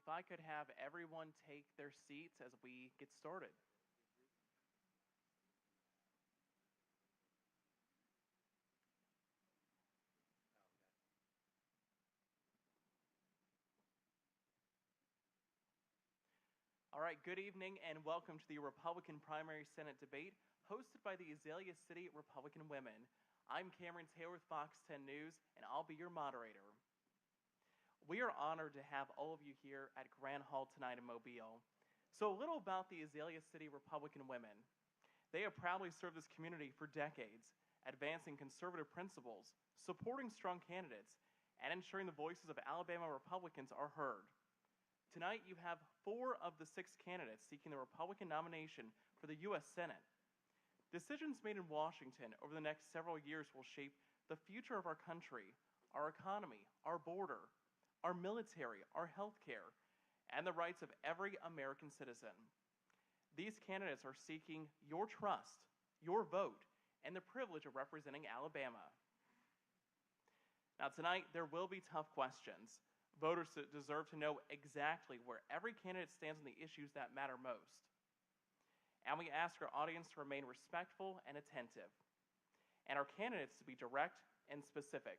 if I could have everyone take their seats as we get started. All right, good evening and welcome to the Republican Primary Senate debate hosted by the Azalea City Republican Women. I'm Cameron Taylor with Fox 10 News and I'll be your moderator. We are honored to have all of you here at Grand Hall tonight in Mobile. So a little about the Azalea City Republican Women. They have proudly served this community for decades, advancing conservative principles, supporting strong candidates, and ensuring the voices of Alabama Republicans are heard. Tonight, you have 4 of the 6 candidates seeking the Republican nomination for the U.S. Senate. Decisions made in Washington over the next several years will shape the future of our country, our economy, our border, our military, our health care, and the rights of every American citizen. These candidates are seeking your trust, your vote, and the privilege of representing Alabama. Now, tonight, there will be tough questions. Voters deserve to know exactly where every candidate stands on the issues that matter most. And we ask our audience to remain respectful and attentive, and our candidates to be direct and specific.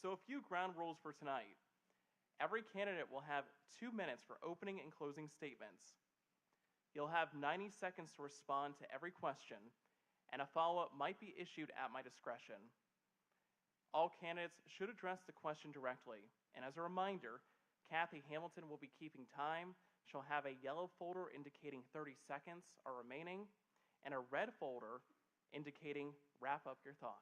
So a few ground rules for tonight. Every candidate will have 2 minutes for opening and closing statements. You'll have 90 seconds to respond to every question, and a follow-up might be issued at my discretion. All candidates should address the question directly. And as a reminder, Kathy Hamilton will be keeping time. She'll have a yellow folder indicating 30 seconds are remaining and a red folder indicating wrap up your thought.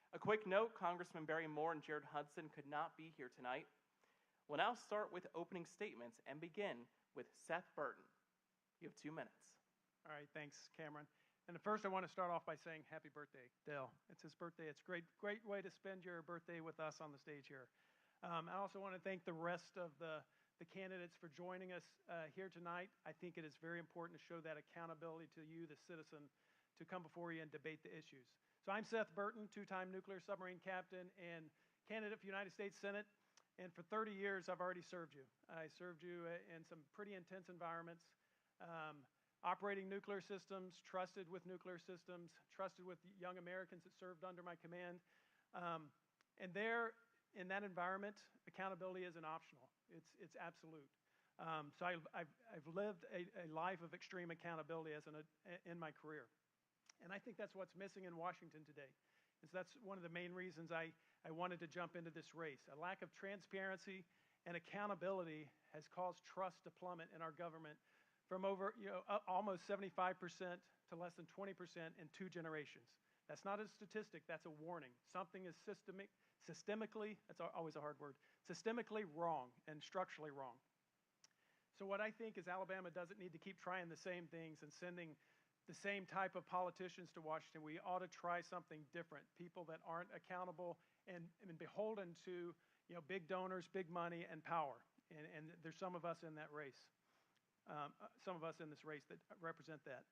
A quick note, Congressman Barry Moore and Jared Hudson could not be here tonight. We'll now start with opening statements and begin with Seth Burton. You have 2 minutes. All right, thanks, Cameron. And first, I want to start off by saying happy birthday, Dale. It's his birthday. It's a great way to spend your birthday with us on the stage here. I also want to thank the rest of the candidates for joining us here tonight. I think it is very important to show that accountability to you, the citizen, to come before you and debate the issues. So I'm Seth Burton, 2-time nuclear submarine captain and candidate for United States Senate. And for 30 years, I've already served you. I served you in some pretty intense environments. Operating nuclear systems, trusted with nuclear systems, trusted with young Americans that served under my command. And there, in that environment, accountability isn't optional. It's absolute. So I've lived a life of extreme accountability in my career. And I think that's what's missing in Washington today. And so that's one of the main reasons I wanted to jump into this race. A lack of transparency and accountability has caused trust to plummet in our government from over almost 75% to less than 20% in 2 generations. That's not a statistic, that's a warning. Something is systemically, that's always a hard word, systemically wrong and structurally wrong. So what I think is Alabama doesn't need to keep trying the same things and sending the same type of politicians to Washington. We ought to try something different, people that aren't accountable and beholden to big donors, big money, and power. And there's some of us in that race. Some of us in this race that represent that.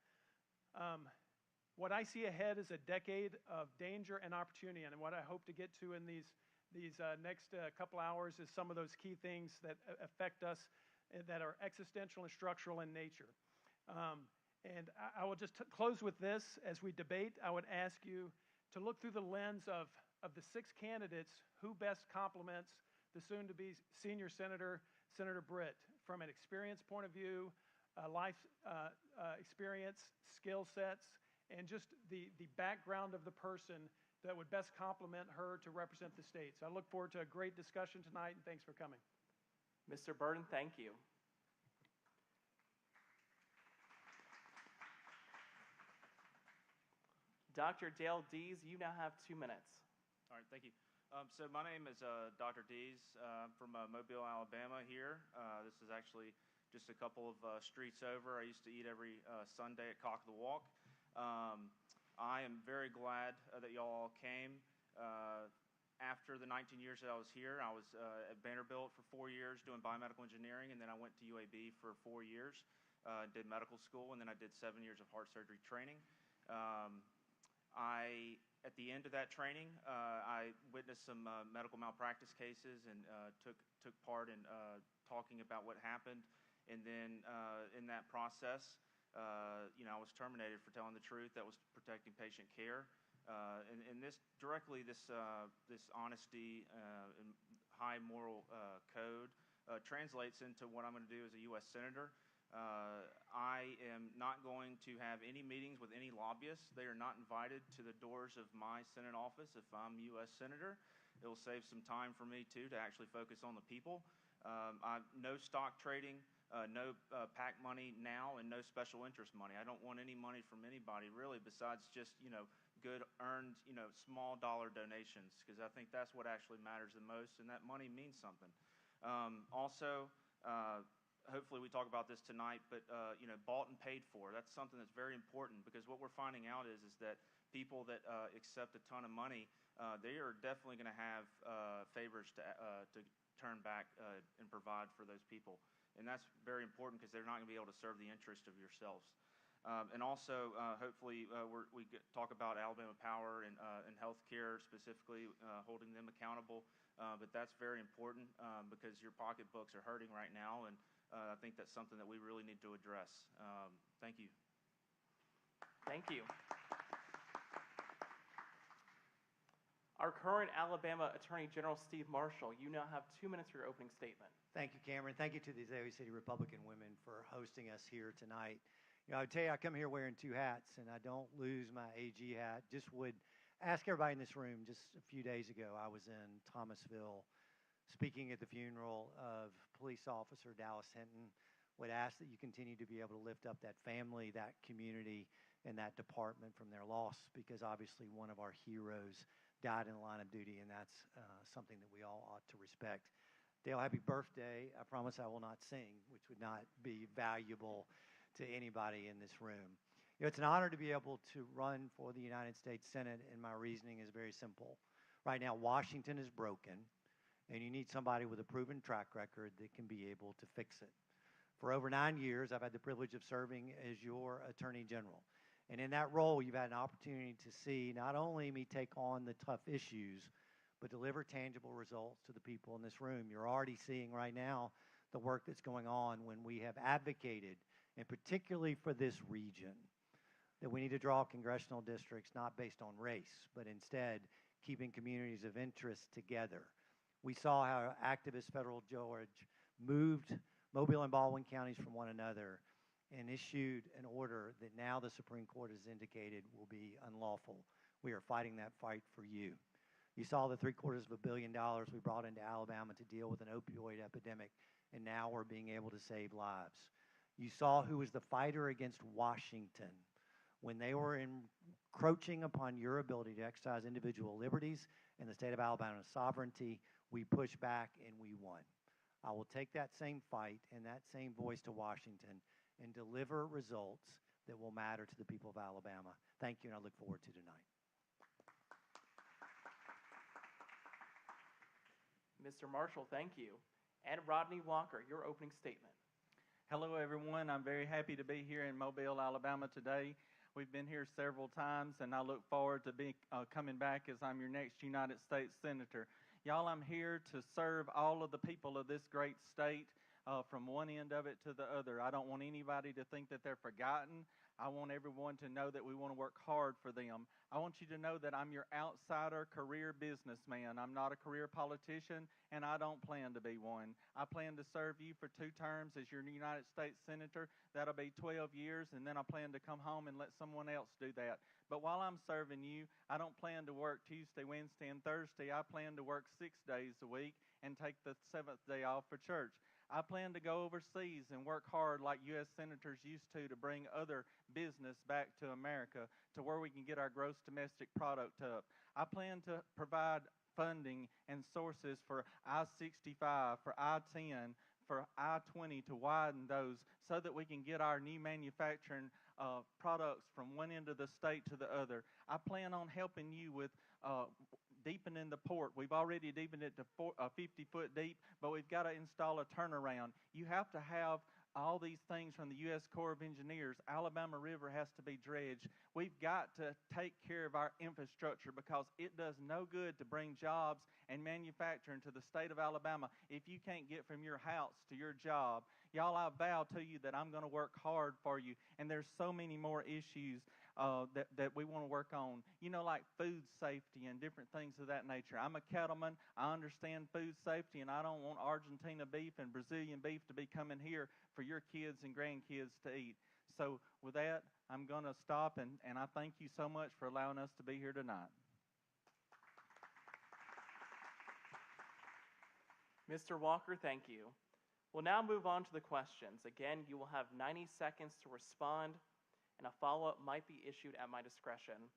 What I see ahead is a decade of danger and opportunity, and what I hope to get to in these next couple hours is some of those key things that affect us that are existential and structural in nature. And I will just close with this. As we debate, I would ask you to look through the lens of the 6 candidates who best complements the soon-to-be senior senator, Senator Britt, from an experience point of view, life experience, skill sets, and just the background of the person that would best complement her to represent the state. So I look forward to a great discussion tonight, and thanks for coming. Mr. Burton, thank you. Dr. Dale Dees, you now have 2 minutes. All right, thank you. So my name is Dr. Dees. I'm from Mobile, Alabama here. This is actually just a couple of streets over. I used to eat every Sunday at Cock of the Walk. I am very glad that y'all all came. After the 19 years that I was here, I was at Vanderbilt for 4 years doing biomedical engineering, and then I went to UAB for 4 years, did medical school, and then I did 7 years of heart surgery training. At the end of that training, I witnessed some medical malpractice cases and took part in talking about what happened. And then in that process, I was terminated for telling the truth. That was protecting patient care. And this honesty and high moral code translates into what I'm going to do as a U.S. Senator. I am not going to have any meetings with any lobbyists. They are not invited to the doors of my Senate office if I'm U.S. Senator. It will save some time for me, too, to actually focus on the people. No stock trading, no PAC money now, and no special interest money. I don't want any money from anybody, really, besides just, good earned, small dollar donations, because I think that's what actually matters the most, and that money means something. Also, hopefully we talk about this tonight, but bought and paid for. That's something that's very important, because what we're finding out is that people that accept a ton of money, they are definitely going to have favors to turn back and provide for those people. And that's very important, because they're not going to be able to serve the interest of yourselves. And also, hopefully, we talk about Alabama Power and healthcare specifically, holding them accountable. But that's very important because your pocketbooks are hurting right now, and I think that's something that we really need to address. Thank you. Thank you. Our current Alabama Attorney General, Steve Marshall, you now have 2 minutes for your opening statement. Thank you, Cameron. Thank you to the Azalea City Republican women for hosting us here tonight. I would tell you, I come here wearing two hats, and I don't lose my AG hat. Just would ask everybody in this room, just a few days ago, I was in Thomasville speaking at the funeral of police officer Dallas Hinton. Would ask that you continue to be able to lift up that family, that community, and that department from their loss, because obviously one of our heroes died in the line of duty, and that's something that we all ought to respect. Dale, happy birthday. I promise I will not sing, which would not be valuable to anybody in this room. It's an honor to be able to run for the United States Senate, and my reasoning is very simple. Right now, Washington is broken, and you need somebody with a proven track record that can be able to fix it. For over 9 years, I've had the privilege of serving as your Attorney General. And in that role, you've had an opportunity to see not only me take on the tough issues, but deliver tangible results to the people in this room. You're already seeing right now the work that's going on when we have advocated, and particularly for this region, that we need to draw congressional districts not based on race, but instead keeping communities of interest together. We saw how activist Federal George moved Mobile and Baldwin counties from one another and issued an order that now the Supreme Court has indicated will be unlawful. We are fighting that fight for you. You saw the $750 million we brought into Alabama to deal with an opioid epidemic, and now we're being able to save lives. You saw who was the fighter against Washington when they were encroaching upon your ability to exercise individual liberties and the state of Alabama's sovereignty. We pushed back and we won. I will take that same fight and that same voice to Washington and deliver results that will matter to the people of Alabama. Thank you, and I look forward to tonight. Mr. Marshall, thank you. And Rodney Walker, your opening statement. Hello, everyone. I'm very happy to be here in Mobile, Alabama today. We've been here several times, and I look forward to coming back as I'm your next United States Senator. Y'all, I'm here to serve all of the people of this great state from one end of it to the other. I don't want anybody to think that they're forgotten. I want everyone to know that we want to work hard for them. I want you to know that I'm your outsider career businessman. I'm not a career politician, and I don't plan to be one. I plan to serve you for 2 terms as your United States Senator. That'll be 12 years, and then I plan to come home and let someone else do that. But while I'm serving you, I don't plan to work Tuesday, Wednesday, and Thursday. I plan to work 6 days a week and take the 7th day off for church. I plan to go overseas and work hard like U.S. senators used to bring other business back to America to where we can get our gross domestic product up. I plan to provide funding and sources for I-65, for I-10, for I-20 to widen those so that we can get our new manufacturing products from one end of the state to the other. I plan on helping you with deepening the port. We've already deepened it to 50 foot deep, but we've got to install a turnaround. You have to have all these things from the U.S. Corps of Engineers. Alabama River has to be dredged. We've got to take care of our infrastructure because it does no good to bring jobs and manufacturing to the state of Alabama if you can't get from your house to your job. Y'all, I vow to you that I'm going to work hard for you, and there's so many more issues that we want to work on, like food safety and different things of that nature. I'm a cattleman. I understand food safety, and I don't want Argentina beef and Brazilian beef to be coming here for your kids and grandkids to eat. So with that, I'm going to stop, and I thank you so much for allowing us to be here tonight. Mr. Walker, thank you. We'll now move on to the questions. Again, you will have 90 seconds to respond, and a follow-up might be issued at my discretion.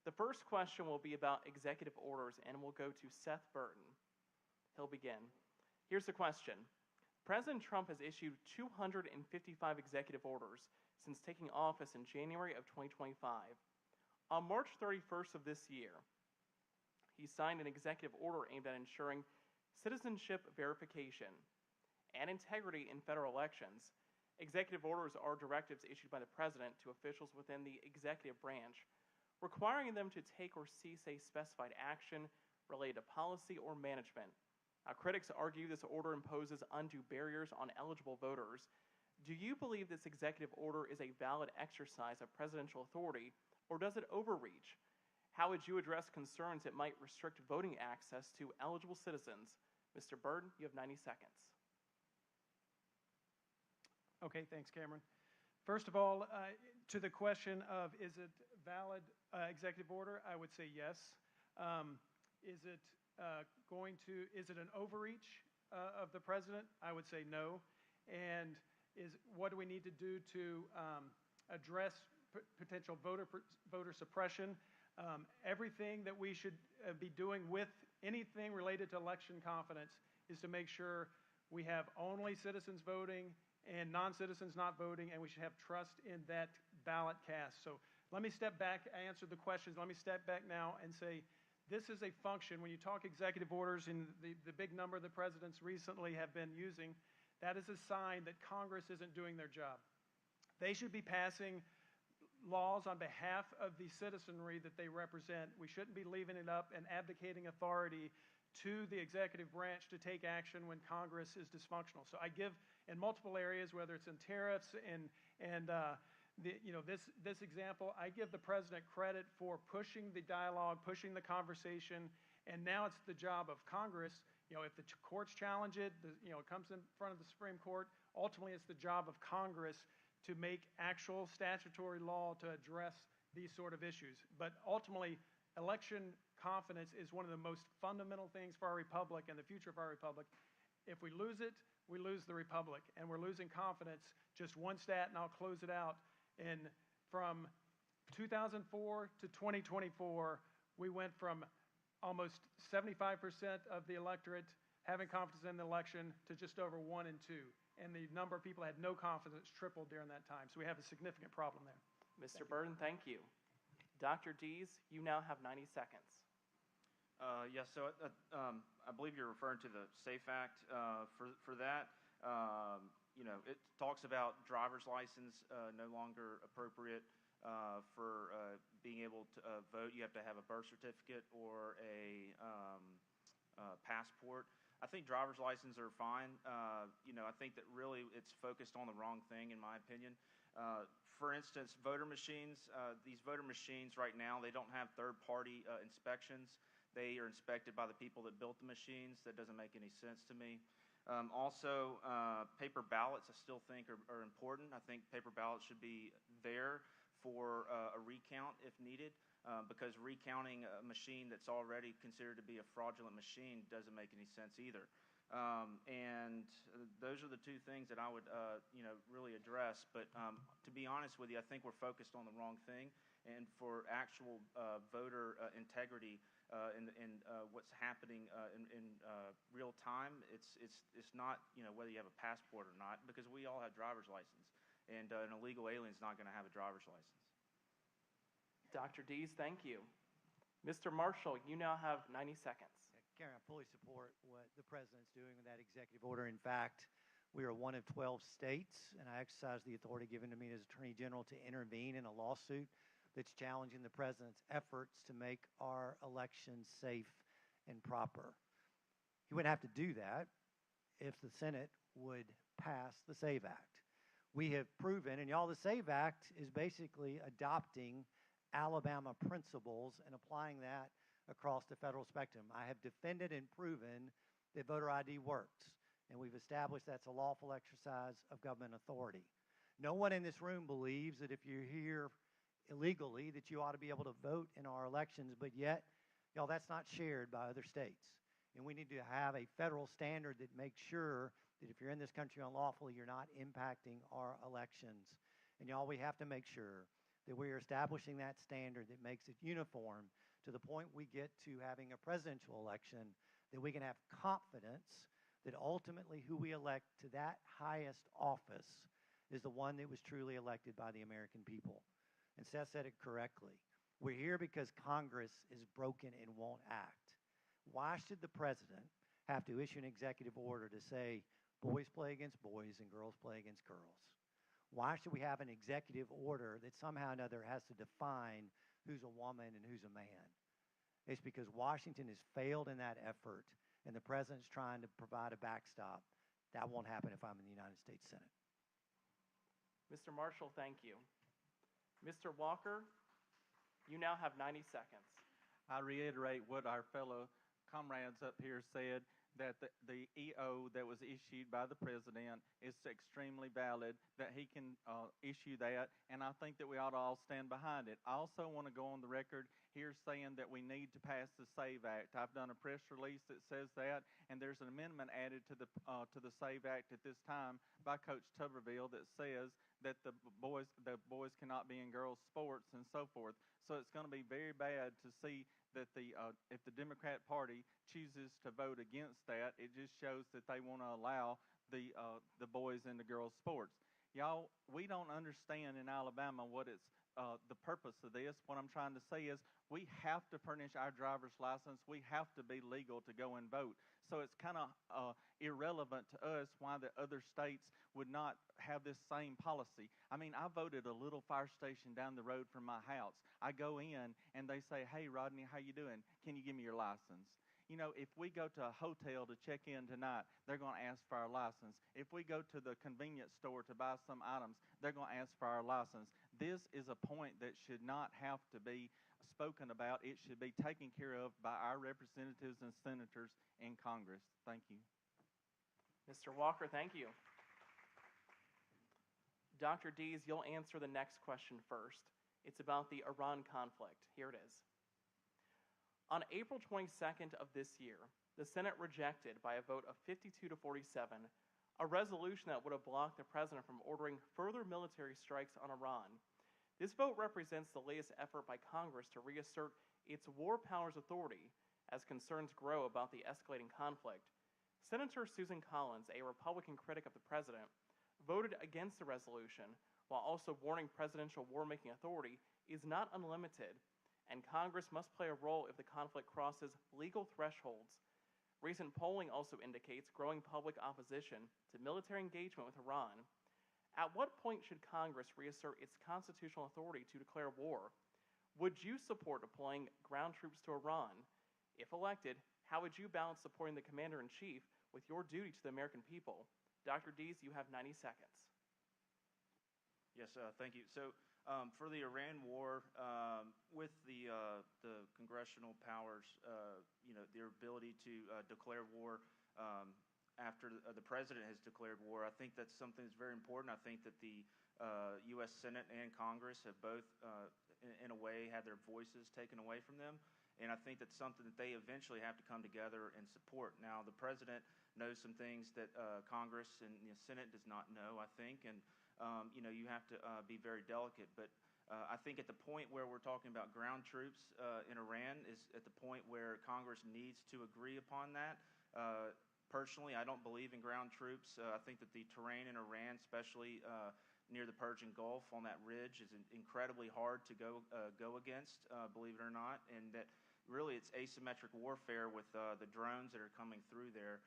The first question will be about executive orders, and we'll go to Seth Burton. He'll begin. Here's the question. President Trump has issued 255 executive orders since taking office in January of 2025. On March 31st of this year, he signed an executive order aimed at ensuring citizenship verification and integrity in federal elections. Executive orders are directives issued by the president to officials within the executive branch, requiring them to take or cease a specified action related to policy or management. Now, critics argue this order imposes undue barriers on eligible voters. Do you believe this executive order is a valid exercise of presidential authority, or does it overreach? How would you address concerns it might restrict voting access to eligible citizens? Mr. Burton, you have 90 seconds. Okay, thanks, Cameron. First of all, to the question of is it valid executive order, I would say yes. Is it an overreach of the president? I would say no. And what do we need to do to address potential voter suppression? Everything that we should be doing with anything related to election confidence is to make sure we have only citizens voting and non-citizens not voting, and we should have trust in that ballot cast. So let me step back, answer the questions. Let me step back now and say this is a function. When you talk executive orders and the big number the presidents recently have been using, that is a sign that Congress isn't doing their job. They should be passing laws on behalf of the citizenry that they represent. We shouldn't be leaving it up and abdicating authority to the executive branch to take action when Congress is dysfunctional. So I give, in multiple areas, whether it's in tariffs and this example, I give the president credit for pushing the dialogue, pushing the conversation, and now it's the job of Congress. If the courts challenge it, it comes in front of the Supreme Court. Ultimately, it's the job of Congress to make actual statutory law to address these sort of issues. But ultimately, election confidence is one of the most fundamental things for our republic and the future of our republic. If we lose it, we lose the republic, and we're losing confidence. Just one stat, and I'll close it out. And from 2004 to 2024, we went from almost 75% of the electorate having confidence in the election to just over 1 in 2. And the number of people who had no confidence tripled during that time. So we have a significant problem there. Mr. Burton, thank you. Dr. Dees, you now have 90 seconds. Yes, so I believe you're referring to the SAFE Act. For that, it talks about driver's license no longer appropriate for being able to vote. You have to have a birth certificate or a passport. I think driver's licenses are fine. I think that really it's focused on the wrong thing, in my opinion. For instance, voter machines. These voter machines right now, they don't have third-party inspections. They are inspected by the people that built the machines. That doesn't make any sense to me. Also, paper ballots I still think are important. I think paper ballots should be there for a recount if needed. Because recounting a machine that's already considered to be a fraudulent machine doesn't make any sense either. And those are the two things that I would, really address. But to be honest with you, I think we're focused on the wrong thing. And for actual voter integrity in what's happening in real time, it's not whether you have a passport or not, because we all have driver's license, and an illegal alien is not going to have a driver's license. Dr. Dees, thank you. Mr. Marshall, you now have 90 seconds. Karen, I fully support what the president's doing with that executive order. In fact, We are one of 12 states, and I exercise the authority given to me as Attorney General to intervene in a lawsuit that's challenging the President's efforts to make our elections safe and proper. He wouldn't have to do that if the Senate would pass the SAVE Act. We have proven, and y'all, the SAVE Act is basically adopting Alabama principles and applying that across the federal spectrum. I have defended and proven that voter ID works, and we've established that's a lawful exercise of government authority. No one in this room believes that if you're here illegally that you ought to be able to vote in our elections, but yet, y'all, that's not shared by other states. And we need to have a federal standard that makes sure that if you're in this country unlawfully, you're not impacting our elections. And y'all, we have to make sure that we are establishing that standard that makes it uniform to the point we get to having a presidential election, that we can have confidence that ultimately who we elect to that highest office is the one that was truly elected by the American people. And Seth said it correctly. We're here because Congress is broken and won't act. Why should the president have to issue an executive order to say boys play against boys and girls play against girls? Why should we have an executive order that somehow or another has to define who's a woman and who's a man? It's because Washington has failed in that effort, and the president's trying to provide a backstop. That won't happen if I'm in the United States Senate. Mr. Marshall, thank you. Mr. Walker, you now have 90 seconds. I reiterate what our fellow comrades up here said, that the EO that was issued by the president is extremely valid, that he can issue that, and I think that we ought to all stand behind it. I also want to go on the record here saying that we need to pass the SAVE Act. I've done a press release that says that, and there's an amendment added to the SAVE Act at this time by Coach Tuberville that says that the boys cannot be in girls' sports and so forth. So it's going to be very bad to see that if the Democrat Party chooses to vote against that, it just shows that they want to allow the boys in the girls' sports. Y'all, we don't understand in Alabama what it's the purpose of this. What I'm trying to say is we have to furnish our driver's license. We have to be legal to go and vote. So it's kind of irrelevant to us why the other states would not have this same policy. I mean, I voted a little fire station down the road from my house. I go in and they say, "Hey, Rodney, how you doing? Can you give me your license?" You know, if we go to a hotel to check in tonight, they're going to ask for our license. If we go to the convenience store to buy some items, they're going to ask for our license. This is a point that should not have to be spoken about. It should be taken care of by our representatives and senators in Congress. Thank you. Mr. Walker, thank you. Dr. Dees, you'll answer the next question first. It's about the Iran conflict. Here it is. On April 22nd of this year, the Senate rejected by a vote of 52 to 47 a resolution that would have blocked the president from ordering further military strikes on Iran. This vote represents the latest effort by Congress to reassert its war powers authority as concerns grow about the escalating conflict. Senator Susan Collins, a Republican critic of the president, voted against the resolution while also warning presidential war-making authority is not unlimited, and Congress must play a role if the conflict crosses legal thresholds. Recent polling also indicates growing public opposition to military engagement with Iran. At what point should Congress reassert its constitutional authority to declare war? Would you support deploying ground troops to Iran? If elected, how would you balance supporting the commander-in-chief with your duty to the American people? Dr. Dees, you have 90 seconds. Yes, thank you. So for the Iran war, with the congressional powers, their ability to declare war after the president has declared war, I think that's something that's very important. I think that the U.S. Senate and Congress have both, in a way, had their voices taken away from them. And I think that's something that they eventually have to come together and support. Now, the president knows some things that Congress and the Senate does not know, I think. And, you have to be very delicate. But I think at the point where we're talking about ground troops in Iran is at the point where Congress needs to agree upon that. Personally, I don't believe in ground troops. I think that the terrain in Iran, especially near the Persian Gulf on that ridge, is incredibly hard to go against, believe it or not, and that really it's asymmetric warfare with the drones that are coming through there.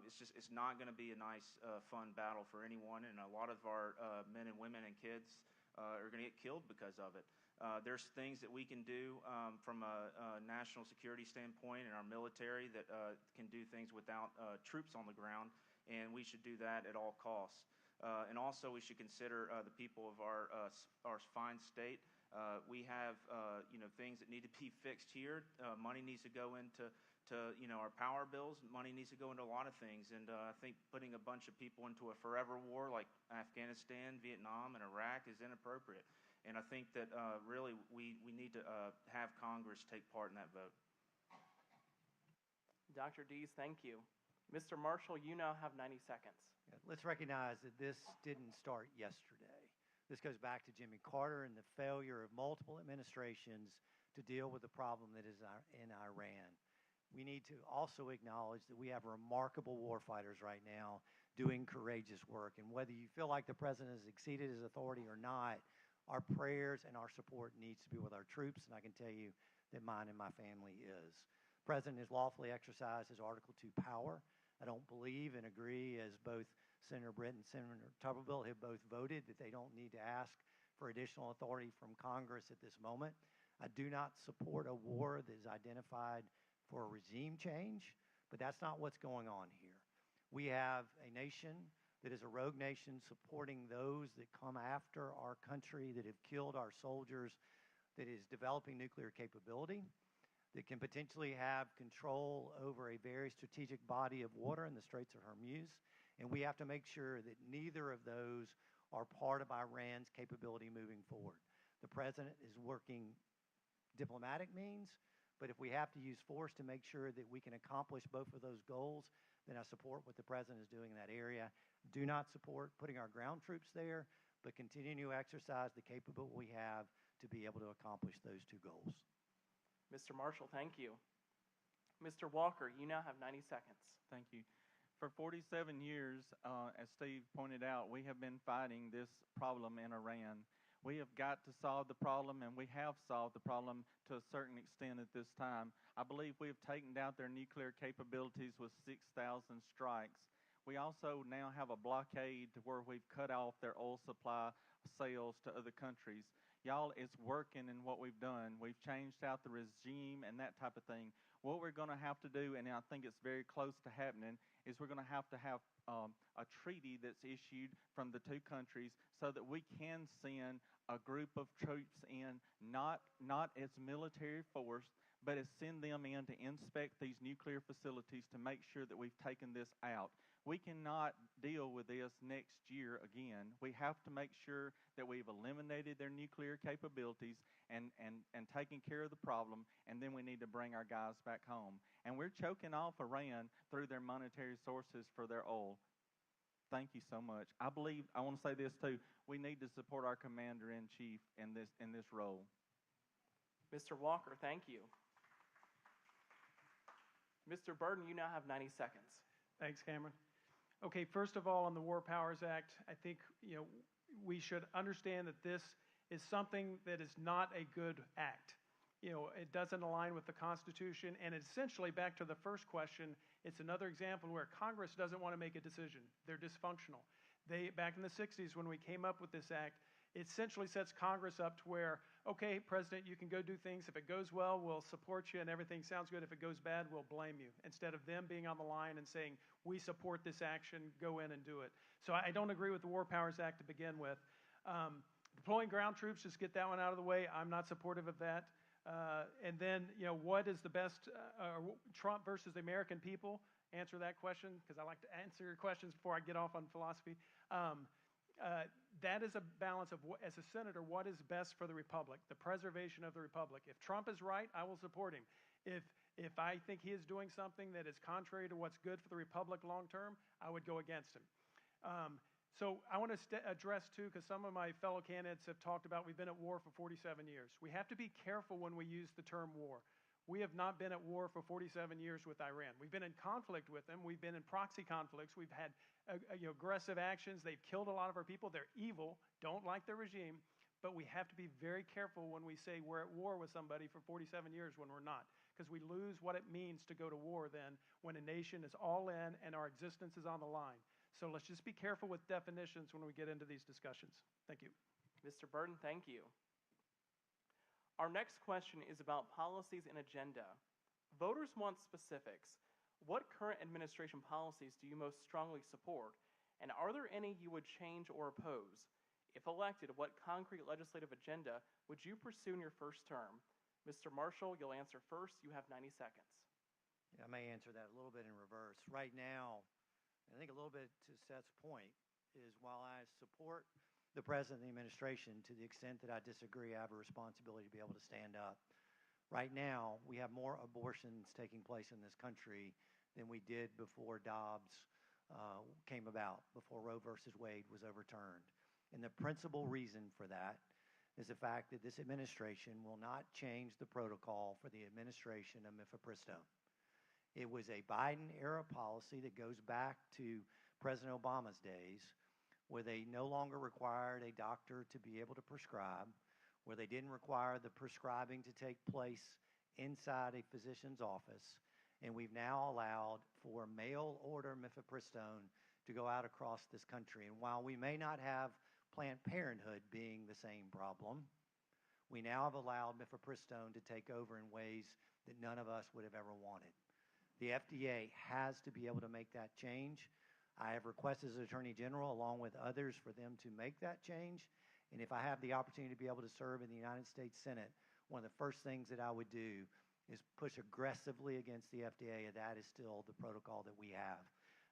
It's not going to be a nice, fun battle for anyone, and a lot of our men and women and kids are going to get killed because of it. There's things that we can do from a national security standpoint in our military that can do things without troops on the ground, and we should do that at all costs. And also, we should consider the people of our fine state. We have things that need to be fixed here. Money needs to go into our power bills. Money needs to go into a lot of things, and I think putting a bunch of people into a forever war like Afghanistan, Vietnam, and Iraq is inappropriate. And I think that really we need to have Congress take part in that vote. Dr. Dees, thank you. Mr. Marshall, you now have 90 seconds. Yeah, let's recognize that this didn't start yesterday. This goes back to Jimmy Carter and the failure of multiple administrations to deal with the problem that is in Iran. We need to also acknowledge that we have remarkable warfighters right now doing courageous work. And whether you feel like the president has exceeded his authority or not, our prayers and our support needs to be with our troops, and I can tell you that mine and my family is. The president has lawfully exercised his Article 2 power. I don't believe and agree, as both Senator Britt and Senator Tuberville have both voted, that they don't need to ask for additional authority from Congress at this moment. I do not support a war that is identified for a regime change, but that's not what's going on here. We have a nation that is a rogue nation supporting those that come after our country, that have killed our soldiers, that is developing nuclear capability, that can potentially have control over a very strategic body of water in the Straits of Hormuz. And we have to make sure that neither of those are part of Iran's capability moving forward. The president is working diplomatic means, but if we have to use force to make sure that we can accomplish both of those goals, then I support what the president is doing in that area. Do not support putting our ground troops there, but continue to exercise the capability we have to be able to accomplish those two goals. Mr. Marshall, thank you. Mr. Walker, you now have 90 seconds. Thank you. For 47 years, as Steve pointed out, we have been fighting this problem in Iran. We have got to solve the problem, and we have solved the problem to a certain extent at this time. I believe we have taken down their nuclear capabilities with 6,000 strikes. We also now have a blockade to where we've cut off their oil supply sales to other countries. Y'all, it's working in what we've done. We've changed out the regime and that type of thing. What we're going to have to do, and I think it's very close to happening, is we're going to have a treaty that's issued from the two countries so that we can send a group of troops in, not as military force, but as send them in to inspect these nuclear facilities to make sure that we've taken this out. We cannot deal with this next year again. We have to make sure that we've eliminated their nuclear capabilities and taken care of the problem, and then we need to bring our guys back home. And we're choking off Iran through their monetary sources for their oil. Thank you so much. I want to say this too, we need to support our commander-in-chief in this role. Mr. Walker, thank you. Mr. Burden, you now have 90 seconds. Thanks, Cameron. Okay, first of all, on the War Powers Act, I think we should understand that this is something that is not a good act. It doesn't align with the Constitution, and essentially, back to the first question, it's another example where Congress doesn't want to make a decision. They're dysfunctional. Back in the 60s, when we came up with this act, it essentially sets Congress up to where, okay, President, you can go do things. If it goes well, we'll support you and everything sounds good. If it goes bad, we'll blame you. Instead of them being on the line and saying, we support this action, go in and do it. So I don't agree with the War Powers Act to begin with. Deploying ground troops, just get that one out of the way. I'm not supportive of that. And then, what is the best, Trump versus the American people? Answer that question, because I like to answer your questions before I get off on philosophy. That is a balance of, as a senator, what is best for the republic, the preservation of the republic. If Trump is right, I will support him. If I think he is doing something that is contrary to what's good for the republic long term, I would go against him. So I want to address, too, because some of my fellow candidates have talked about we've been at war for 47 years. We have to be careful when we use the term war. We have not been at war for 47 years with Iran. We've been in conflict with them. We've been in proxy conflicts. We've had aggressive actions. They've killed a lot of our people. They're evil, don't like their regime. But we have to be very careful when we say we're at war with somebody for 47 years when we're not. because we lose what it means to go to war then when a nation is all in and our existence is on the line. So let's just be careful with definitions when we get into these discussions. Thank you. Mr. Burton, thank you. Our next question is about policies and agenda. Voters want specifics. What current administration policies do you most strongly support? And are there any you would change or oppose? If elected, what concrete legislative agenda would you pursue in your first term? Mr. Marshall, you'll answer first. You have 90 seconds. I may answer that a little bit in reverse. Right now, I think a little bit to Seth's point is while I support the president and the administration to the extent that I disagree, I have a responsibility to be able to stand up. Right now, we have more abortions taking place in this country than we did before Dobbs came about, before Roe versus Wade was overturned. And the principal reason for that is the fact that this administration will not change the protocol for the administration of mifepristone. It was a Biden-era policy that goes back to President Obama's days, where they no longer required a doctor to be able to prescribe, where they didn't require the prescribing to take place inside a physician's office, and we've now allowed for mail-order mifepristone to go out across this country. And while we may not have Planned Parenthood being the same problem, we now have allowed mifepristone to take over in ways that none of us would have ever wanted. The FDA has to be able to make that change. I have requested as Attorney General, along with others, for them to make that change. And if I have the opportunity to be able to serve in the United States Senate, one of the first things that I would do is push aggressively against the FDA, and that is still the protocol that we have.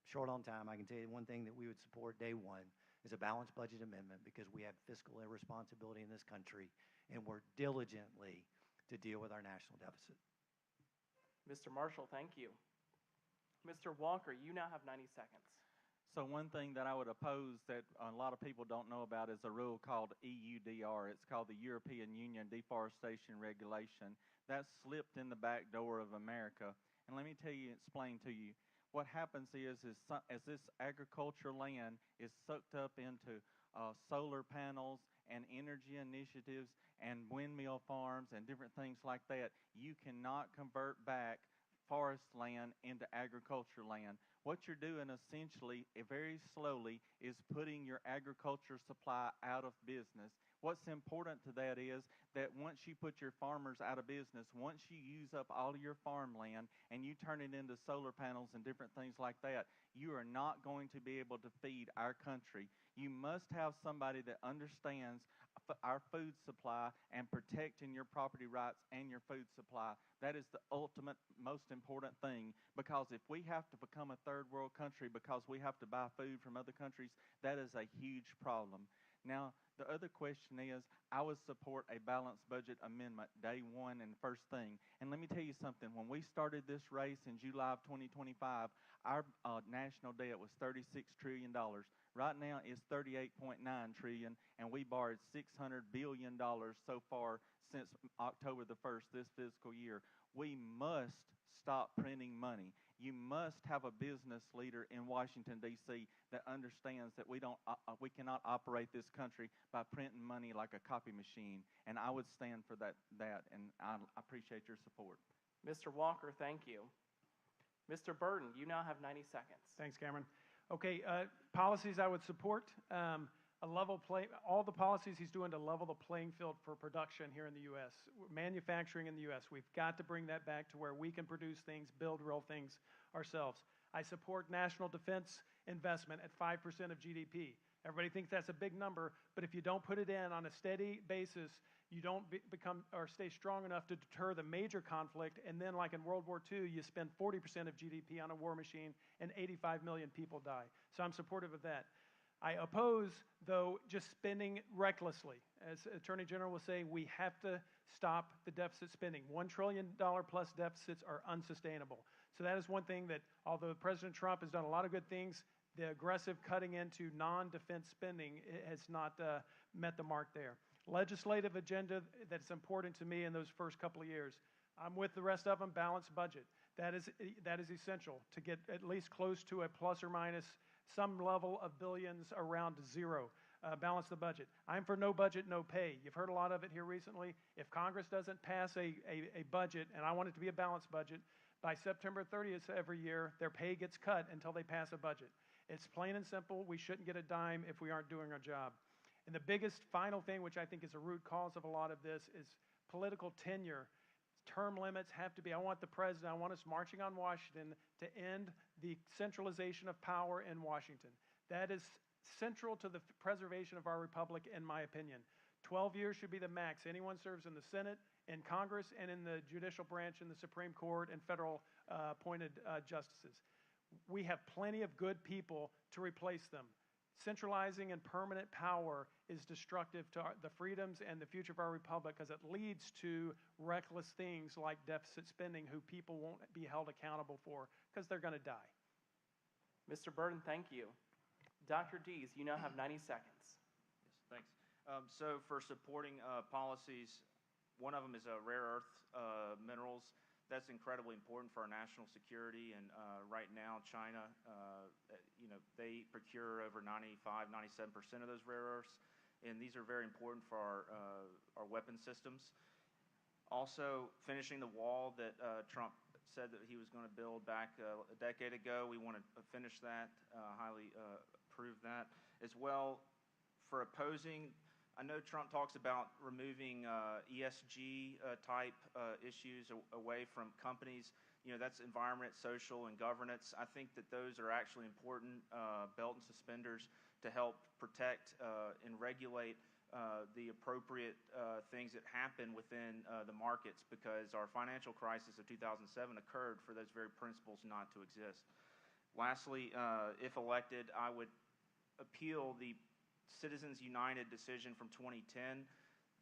Short on time, I can tell you one thing that we would support day one is a balanced budget amendment, because we have fiscal irresponsibility in this country and work diligently to deal with our national deficit. Mr. Marshall, thank you. Mr. Walker, you now have 90 seconds. So one thing that I would oppose that a lot of people don't know about is a rule called EUDR. It's called the European Union Deforestation Regulation. That slipped in the back door of America. And let me explain to you. What happens is as this agricultural land is sucked up into solar panels and energy initiatives and windmill farms and different things like that, you cannot convert back forest land into agriculture land. What you're doing essentially, very slowly, is putting your agriculture supply out of business. What's important to that is that once you put your farmers out of business, once you use up all of your farmland and you turn it into solar panels and different things like that, you are not going to be able to feed our country. You must have somebody that understands our food supply and protecting your property rights and your food supply. That is the ultimate, most important thing, because if we have to become a third world country because we have to buy food from other countries, that is a huge problem. Now, the other question is, I would support a balanced budget amendment day one and first thing. And let me tell you something. When we started this race in July of 2025, our national debt was $36 trillion. Right now, it's $38.9 trillion, and we borrowed $600 billion so far since October the 1st, this fiscal year. We must stop printing money. You must have a business leader in Washington, D.C. that understands that we cannot operate this country by printing money like a copy machine. And I would stand for that, and I appreciate your support. Mr. Walker, thank you. Mr. Burton, you now have 90 seconds. Thanks, Cameron. Okay, policies I would support. All the policies he's doing to level the playing field for production here in the U.S., manufacturing in the U.S. We've got to bring that back to where we can produce things, build real things ourselves. I support national defense investment at 5% of GDP. Everybody thinks that's a big number, but if you don't put it in on a steady basis, you don't become or stay strong enough to deter the major conflict, and then like in World War II, you spend 40% of GDP on a war machine and 85 million people die. So I'm supportive of that. I oppose, though, just spending recklessly. As Attorney General will say, we have to stop the deficit spending. $1 trillion plus deficits are unsustainable. So that is one thing that, although President Trump has done a lot of good things, the aggressive cutting into non-defense spending has not met the mark there. Legislative agenda that's important to me in those first couple of years. I'm with the rest of them, balanced budget. That is essential to get at least close to a plus or minus some level of billions around zero. balance the budget. I'm for no budget, no pay. You've heard a lot of it here recently. If Congress doesn't pass a budget, and I want it to be a balanced budget, by September 30th every year, their pay gets cut until they pass a budget. It's plain and simple. We shouldn't get a dime if we aren't doing our job. And the biggest final thing, which I think is a root cause of a lot of this, is political tenure. Term limits have to be, I want the president, I want us marching on Washington to end the centralization of power in Washington. That is central to the preservation of our republic, in my opinion. 12 years should be the max. Anyone serves in the Senate, in Congress, and in the judicial branch, in the Supreme Court, and federal appointed justices. We have plenty of good people to replace them. Centralizing and permanent power is destructive to the freedoms and the future of our republic, because it leads to reckless things like deficit spending, who people won't be held accountable for because they're going to die. Mr. Burden, thank you. Dr. Dees, you now have 90 seconds. Yes, thanks. So for supporting policies, one of them is rare earth minerals. That's incredibly important for our national security. And right now, China, they procure over 95, 97% of those rare earths. And these are very important for our weapon systems. Also, finishing the wall that Trump said that he was going to build back a decade ago. We want to finish that, highly approve that. As well, for opposing, I know Trump talks about removing ESG type issues away from companies. That's environment, social, and governance. I think that those are actually important belt and suspenders to help protect and regulate the appropriate things that happen within the markets, because our financial crisis of 2007 occurred for those very principles not to exist. Lastly, if elected, I would appeal the Citizens United decision from 2010.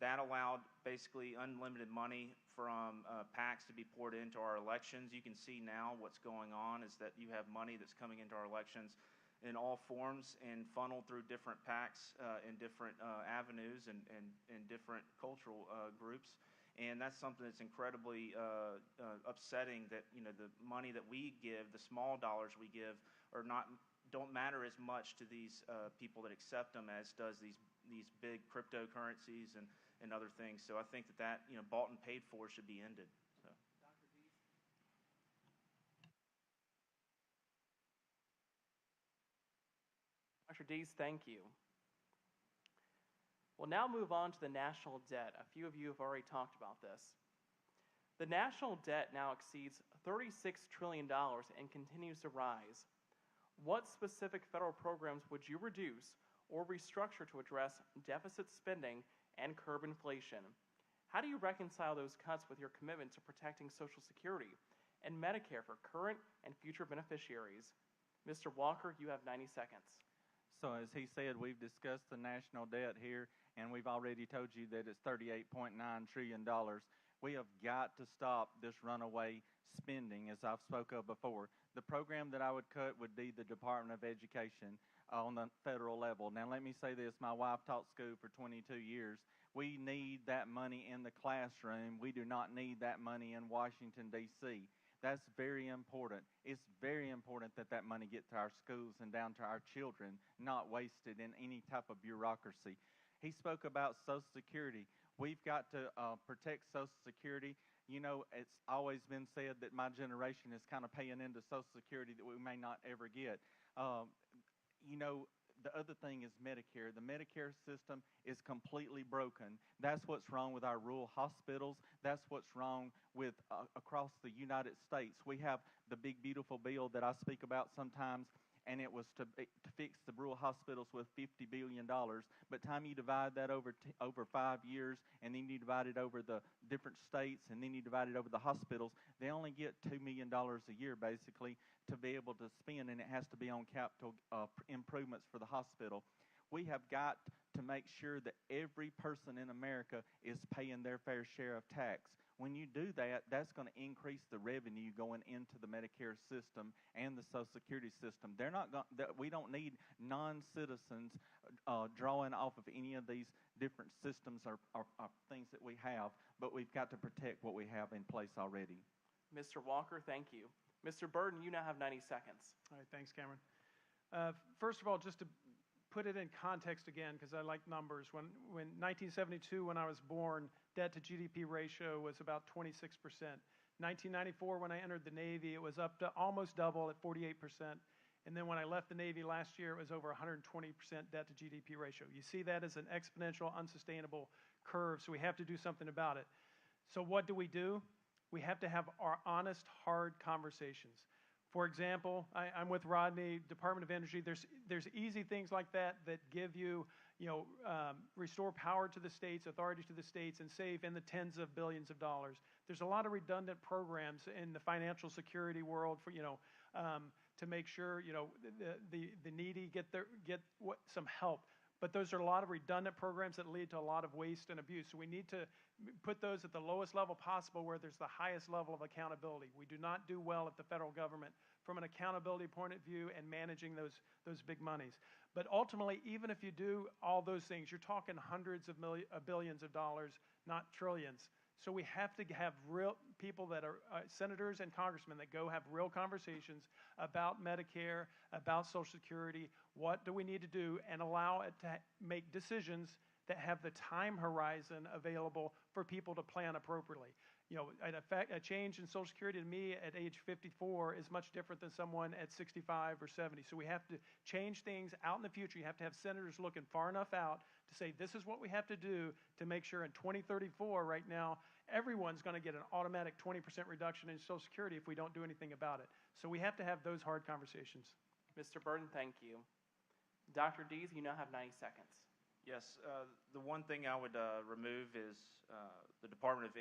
That allowed basically unlimited money from PACs to be poured into our elections. You can see now what's going on is that you have money that's coming into our elections in all forms and funneled through different PACs in different avenues and different cultural groups. And that's something that's incredibly upsetting, that the money that we give, the small dollars we give, don't matter as much to these people that accept them as does these big cryptocurrencies and other things. So I think that bought and paid for should be ended. So. Dr. Dees, thank you. We'll now move on to the national debt. A few of you have already talked about this. The national debt now exceeds $36 trillion and continues to rise. What specific federal programs would you reduce or restructure to address deficit spending and curb inflation? How do you reconcile those cuts with your commitment to protecting Social Security and Medicare for current and future beneficiaries? Mr. Walker, you have 90 seconds. So as he said, we've discussed the national debt here, and we've already told you that it's $38.9 trillion. We have got to stop this runaway spending, as I've spoke of before. The program that I would cut would be the Department of Education on the federal level. Now, let me say this. My wife taught school for 22 years. We need that money in the classroom. We do not need that money in Washington, D.C. That's very important. It's very important that that money get to our schools and down to our children, not wasted in any type of bureaucracy. He spoke about Social Security. We've got to protect Social Security. It's always been said that my generation is kind of paying into Social Security that we may not ever get. The other thing is Medicare. The Medicare system is completely broken. That's what's wrong with our rural hospitals. That's what's wrong with across the United States. We have the big, beautiful bill that I speak about sometimes, and it was to fix the rural hospitals with $50 billion. But time you divide that over 5 years, and then you divide it over the different states, and then you divide it over the hospitals, they only get $2 million a year, basically, to be able to spend, and it has to be on capital improvements for the hospital. We have got to make sure that every person in America is paying their fair share of tax. When you do that, that's going to increase the revenue going into the Medicare system and the Social Security system. We don't need non-citizens drawing off of any of these different systems or things that we have, but we've got to protect what we have in place already. Mr. Walker, thank you. Mr. Burden, you now have 90 seconds. All right, thanks, Cameron. First of all, just to put it in context again, because I like numbers. When 1972, when I was born, debt to GDP ratio was about 26%. 1994, when I entered the Navy, it was up to almost double at 48%. And then when I left the Navy last year, it was over 120% debt to GDP ratio. You see that as an exponential, unsustainable curve, so we have to do something about it. So what do? We have to have our honest, hard conversations. For example, I'm with Rodney, Department of Energy. There's easy things like that give you, restore power to the states, authority to the states, and save in the tens of billions of dollars. There's a lot of redundant programs in the financial security world for, to make sure, the needy get some help. But those are a lot of redundant programs that lead to a lot of waste and abuse. So we need to put those at the lowest level possible where there's the highest level of accountability. We do not do well at the federal government from an accountability point of view and managing those big monies. But ultimately, even if you do all those things, you're talking hundreds of billions of dollars, not trillions. So we have to have real people that are senators and congressmen that go have real conversations about Medicare, about Social Security, what do we need to do, and allow it to make decisions that have the time horizon available for people to plan appropriately. A change in Social Security to me at age 54 is much different than someone at 65 or 70. So we have to change things out in the future. You have to have senators looking far enough out to say, this is what we have to do to make sure in 2034 right now, everyone's going to get an automatic 20% reduction in Social Security if we don't do anything about it. So we have to have those hard conversations. Mr. Burton, thank you. Dr. Dees, you now have 90 seconds. Yes, the one thing I would remove is the Department of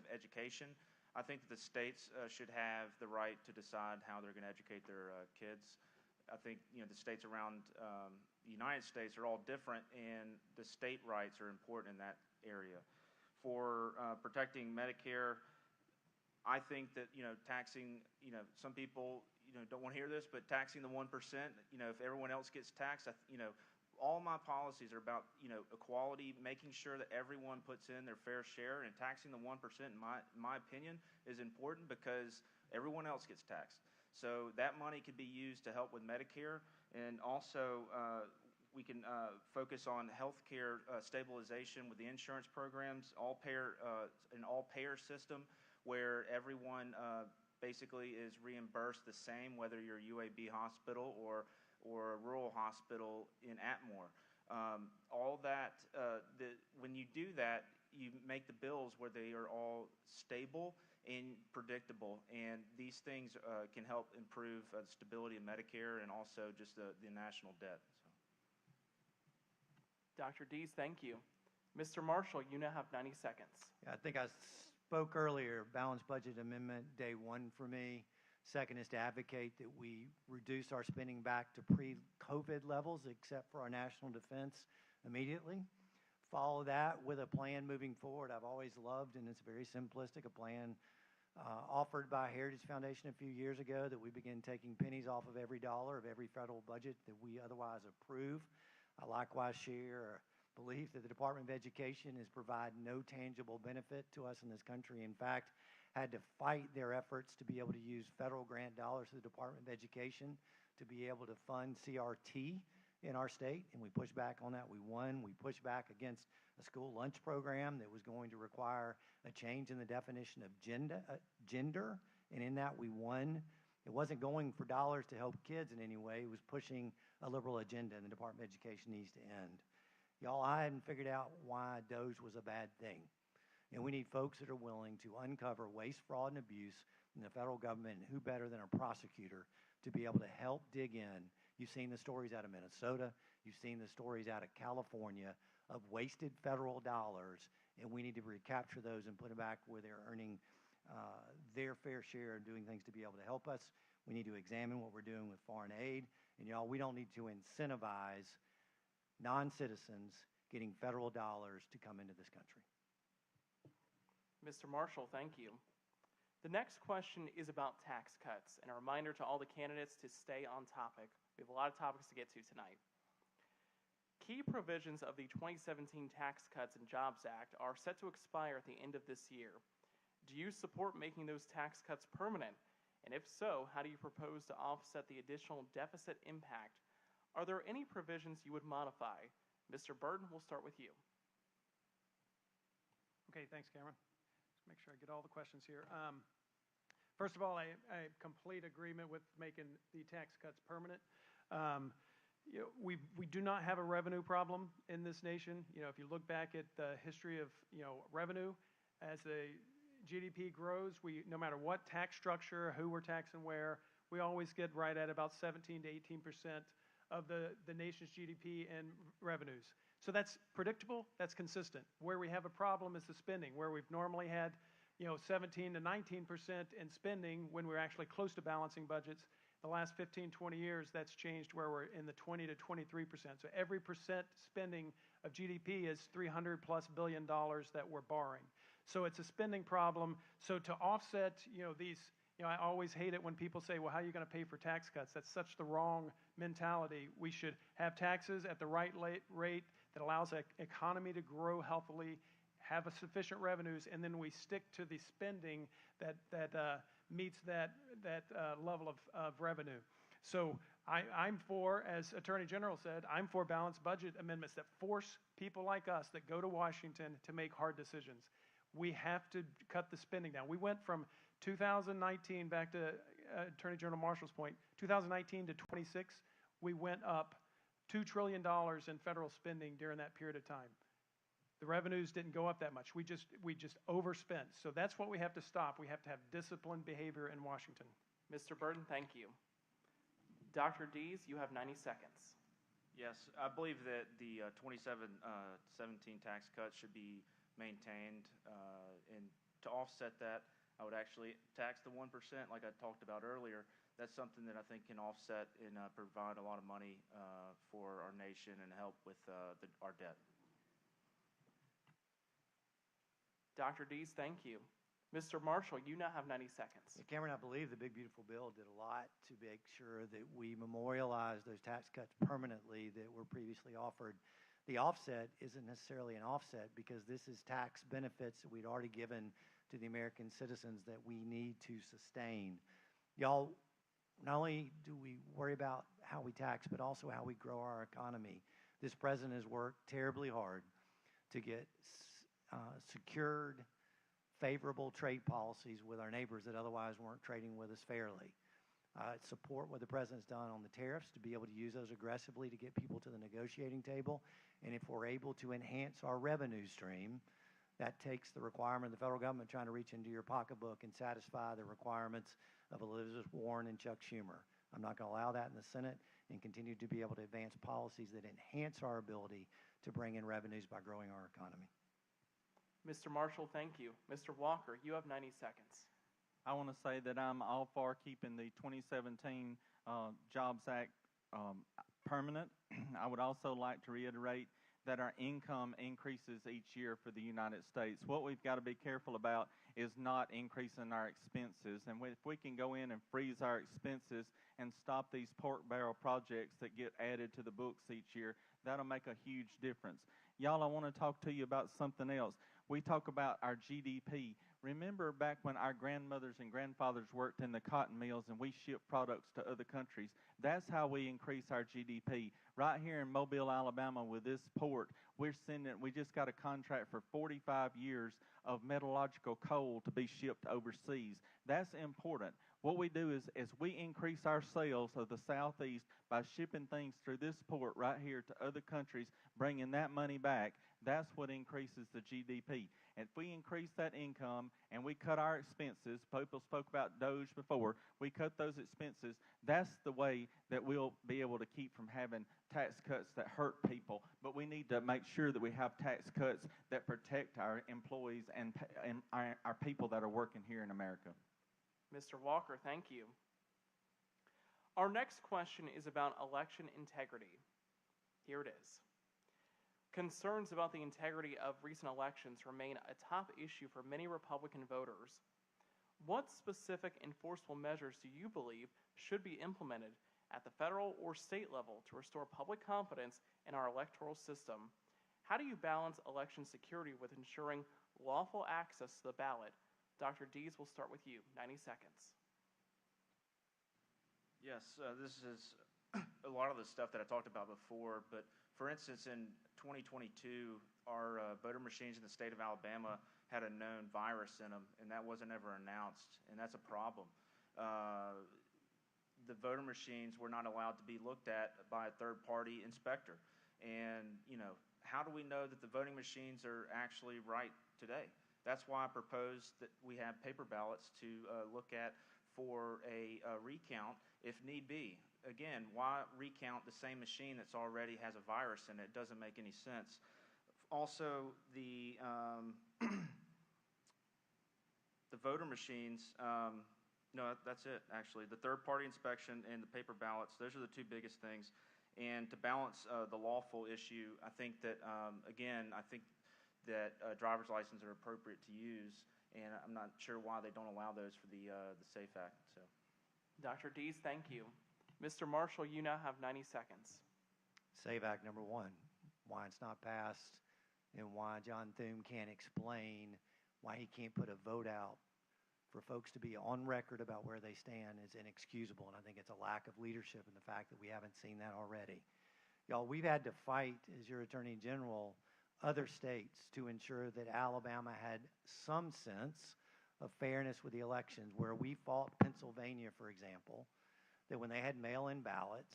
Education. I think that the states should have the right to decide how they're going to educate their kids. I think the states around the United States are all different, and the state rights are important in that area. For protecting Medicare, I think that taxing, some people don't want to hear this, but taxing the 1%, if everyone else gets taxed, all my policies are about equality, making sure that everyone puts in their fair share, and taxing the 1%, in my opinion, is important because everyone else gets taxed. So that money could be used to help with Medicare, and also we can focus on health care stabilization with the insurance programs, an all-payer system where everyone basically is reimbursed the same, whether you're a UAB hospital or a rural hospital in Atmore. All that, when you do that, you make the bills where they are all stable and predictable, and these things can help improve the stability of Medicare and also just the national debt. Dr. Dees, thank you. Mr. Marshall, you now have 90 seconds. Yeah, I think I spoke earlier, balanced budget amendment, day one for me. Second is to advocate that we reduce our spending back to pre-COVID levels, except for our national defense immediately. Follow that with a plan moving forward. I've always loved, and it's very simplistic, a plan offered by Heritage Foundation a few years ago that we begin taking pennies off of every dollar of every federal budget that we otherwise approve. I likewise share a belief that the Department of Education is providing no tangible benefit to us in this country. In fact, had to fight their efforts to be able to use federal grant dollars to the Department of Education to be able to fund CRT in our state, and we pushed back on that. We won. We pushed back against a school lunch program that was going to require a change in the definition of gender, and in that we won. It wasn't going for dollars to help kids in any way. It was pushing a liberal agenda, and the Department of Education needs to end. Y'all, I hadn't figured out why DOGE was a bad thing. And we need folks that are willing to uncover waste, fraud, and abuse in the federal government, and who better than a prosecutor to be able to help dig in. You've seen the stories out of Minnesota. You've seen the stories out of California of wasted federal dollars, and we need to recapture those and put them back where they're earning their fair share and doing things to be able to help us. We need to examine what we're doing with foreign aid. And y'all, we don't need to incentivize non-citizens getting federal dollars to come into this country. Mr. Marshall, thank you. The next question is about tax cuts, and a reminder to all the candidates to stay on topic. We have a lot of topics to get to tonight. Key provisions of the 2017 Tax Cuts and Jobs Act are set to expire at the end of this year. Do you support making those tax cuts permanent? And if so, how do you propose to offset the additional deficit impact Are there any provisions you would modify? Mr. Burton, we'll start with you. Okay, thanks, Cameron. Let's make sure I get all the questions here. First of all, I complete agreement with making the tax cuts permanent. We do not have a revenue problem in this nation. If you look back at the history of revenue, as the GDP grows, no matter what tax structure, who we're taxing where, we always get right at about 17 to 18% of the nation's GDP in revenues. So that's predictable, that's consistent. Where we have a problem is the spending, where we've normally had 17 to 19% in spending when we're actually close to balancing budgets. The last 15, 20 years, that's changed where we're in the 20 to 23%. So every percent spending of GDP is $300+ billion that we're borrowing. So it's a spending problem. So to offset these, I always hate it when people say, well, how are you going to pay for tax cuts? That's such the wrong mentality. We should have taxes at the right rate that allows the economy to grow healthily, have sufficient revenues, and then we stick to the spending that meets that level of revenue. So I'm for, as Attorney General said, I'm for balanced budget amendments that force people like us that go to Washington to make hard decisions. We have to cut the spending down. We went from 2019, back to Attorney General Marshall's point, 2019 to 26, we went up $2 trillion in federal spending during that period of time. The revenues didn't go up that much. We just overspent. So that's what we have to stop. We have to have disciplined behavior in Washington. Mr. Burton, thank you. Dr. Dees, you have 90 seconds. Yes, I believe that the 17 tax cuts should be maintained, and to offset that, I would actually tax the 1%, like I talked about earlier. That's something that I think can offset and provide a lot of money for our nation and help with our debt. Dr. Dees, thank you. Mr. Marshall, you now have 90 seconds. Yeah, Cameron, I believe the Big Beautiful Bill did a lot to make sure that we memorialize those tax cuts permanently that were previously offered. The offset isn't necessarily an offset because this is tax benefits that we'd already given to the American citizens that we need to sustain. Y'all, not only do we worry about how we tax, but also how we grow our economy. This president has worked terribly hard to get secured, favorable trade policies with our neighbors that otherwise weren't trading with us fairly. Support what the president's done on the tariffs to be able to use those aggressively to get people to the negotiating table. And if we're able to enhance our revenue stream, that takes the requirement of the federal government trying to reach into your pocketbook and satisfy the requirements of Elizabeth Warren and Chuck Schumer. I'm not going to allow that in the Senate and continue to be able to advance policies that enhance our ability to bring in revenues by growing our economy. Mr. Marshall, thank you. Mr. Walker, you have 90 seconds. I want to say that I'm all for keeping the 2017 Jobs Act permanent. I would also like to reiterate that our income increases each year for the United States. What we've got to be careful about is not increasing our expenses. And if we can go in and freeze our expenses and stop these pork barrel projects that get added to the books each year, that'll make a huge difference. Y'all, I want to talk to you about something else. We talk about our GDP. Remember back when our grandmothers and grandfathers worked in the cotton mills and we shipped products to other countries? That's how we increase our GDP. Right here in Mobile, Alabama, with this port, we just got a contract for 45 years of metallurgical coal to be shipped overseas. That's important. What we do is we increase our sales of the Southeast by shipping things through this port right here to other countries, bringing that money back. That's what increases the GDP. And if we increase that income and we cut our expenses, people spoke about DOGE before, we cut those expenses, that's the way that we'll be able to keep from having tax cuts that hurt people. But we need to make sure that we have tax cuts that protect our employees and our people that are working here in America. Mr. Walker, thank you. Our next question is about election integrity. Here it is. Concerns about the integrity of recent elections remain a top issue for many Republican voters. What specific enforceable measures do you believe should be implemented at the federal or state level to restore public confidence in our electoral system? How do you balance election security with ensuring lawful access to the ballot? Dr. Dees, will start with you. 90 seconds. Yes, this is a lot of the stuff that I talked about before, but for instance, in 2022, our voter machines in the state of Alabama had a known virus in them, and that wasn't ever announced, and that's a problem. The voter machines were not allowed to be looked at by a third-party inspector. And, how do we know that the voting machines are actually right today? That's why I proposed that we have paper ballots to look at for a recount if need be. Again, why recount the same machine that's already has a virus in it? It doesn't make any sense. Also, the the voter machines, no, that's it, actually. The third-party inspection and the paper ballots, those are the two biggest things. And to balance the lawful issue, I think that, again, driver's licenses are appropriate to use, and I'm not sure why they don't allow those for the SAFE Act. So, Dr. Dees, thank you. Mr. Marshall, you now have 90 seconds. SAVE Act number one, why it's not passed, and why John Thune can't explain why he can't put a vote out for folks to be on record about where they stand is inexcusable, and I think it's a lack of leadership in the fact that we haven't seen that already. Y'all, we've had to fight, as your Attorney General, other states to ensure that Alabama had some sense of fairness with the elections, where we fought Pennsylvania, for example, that when they had mail-in ballots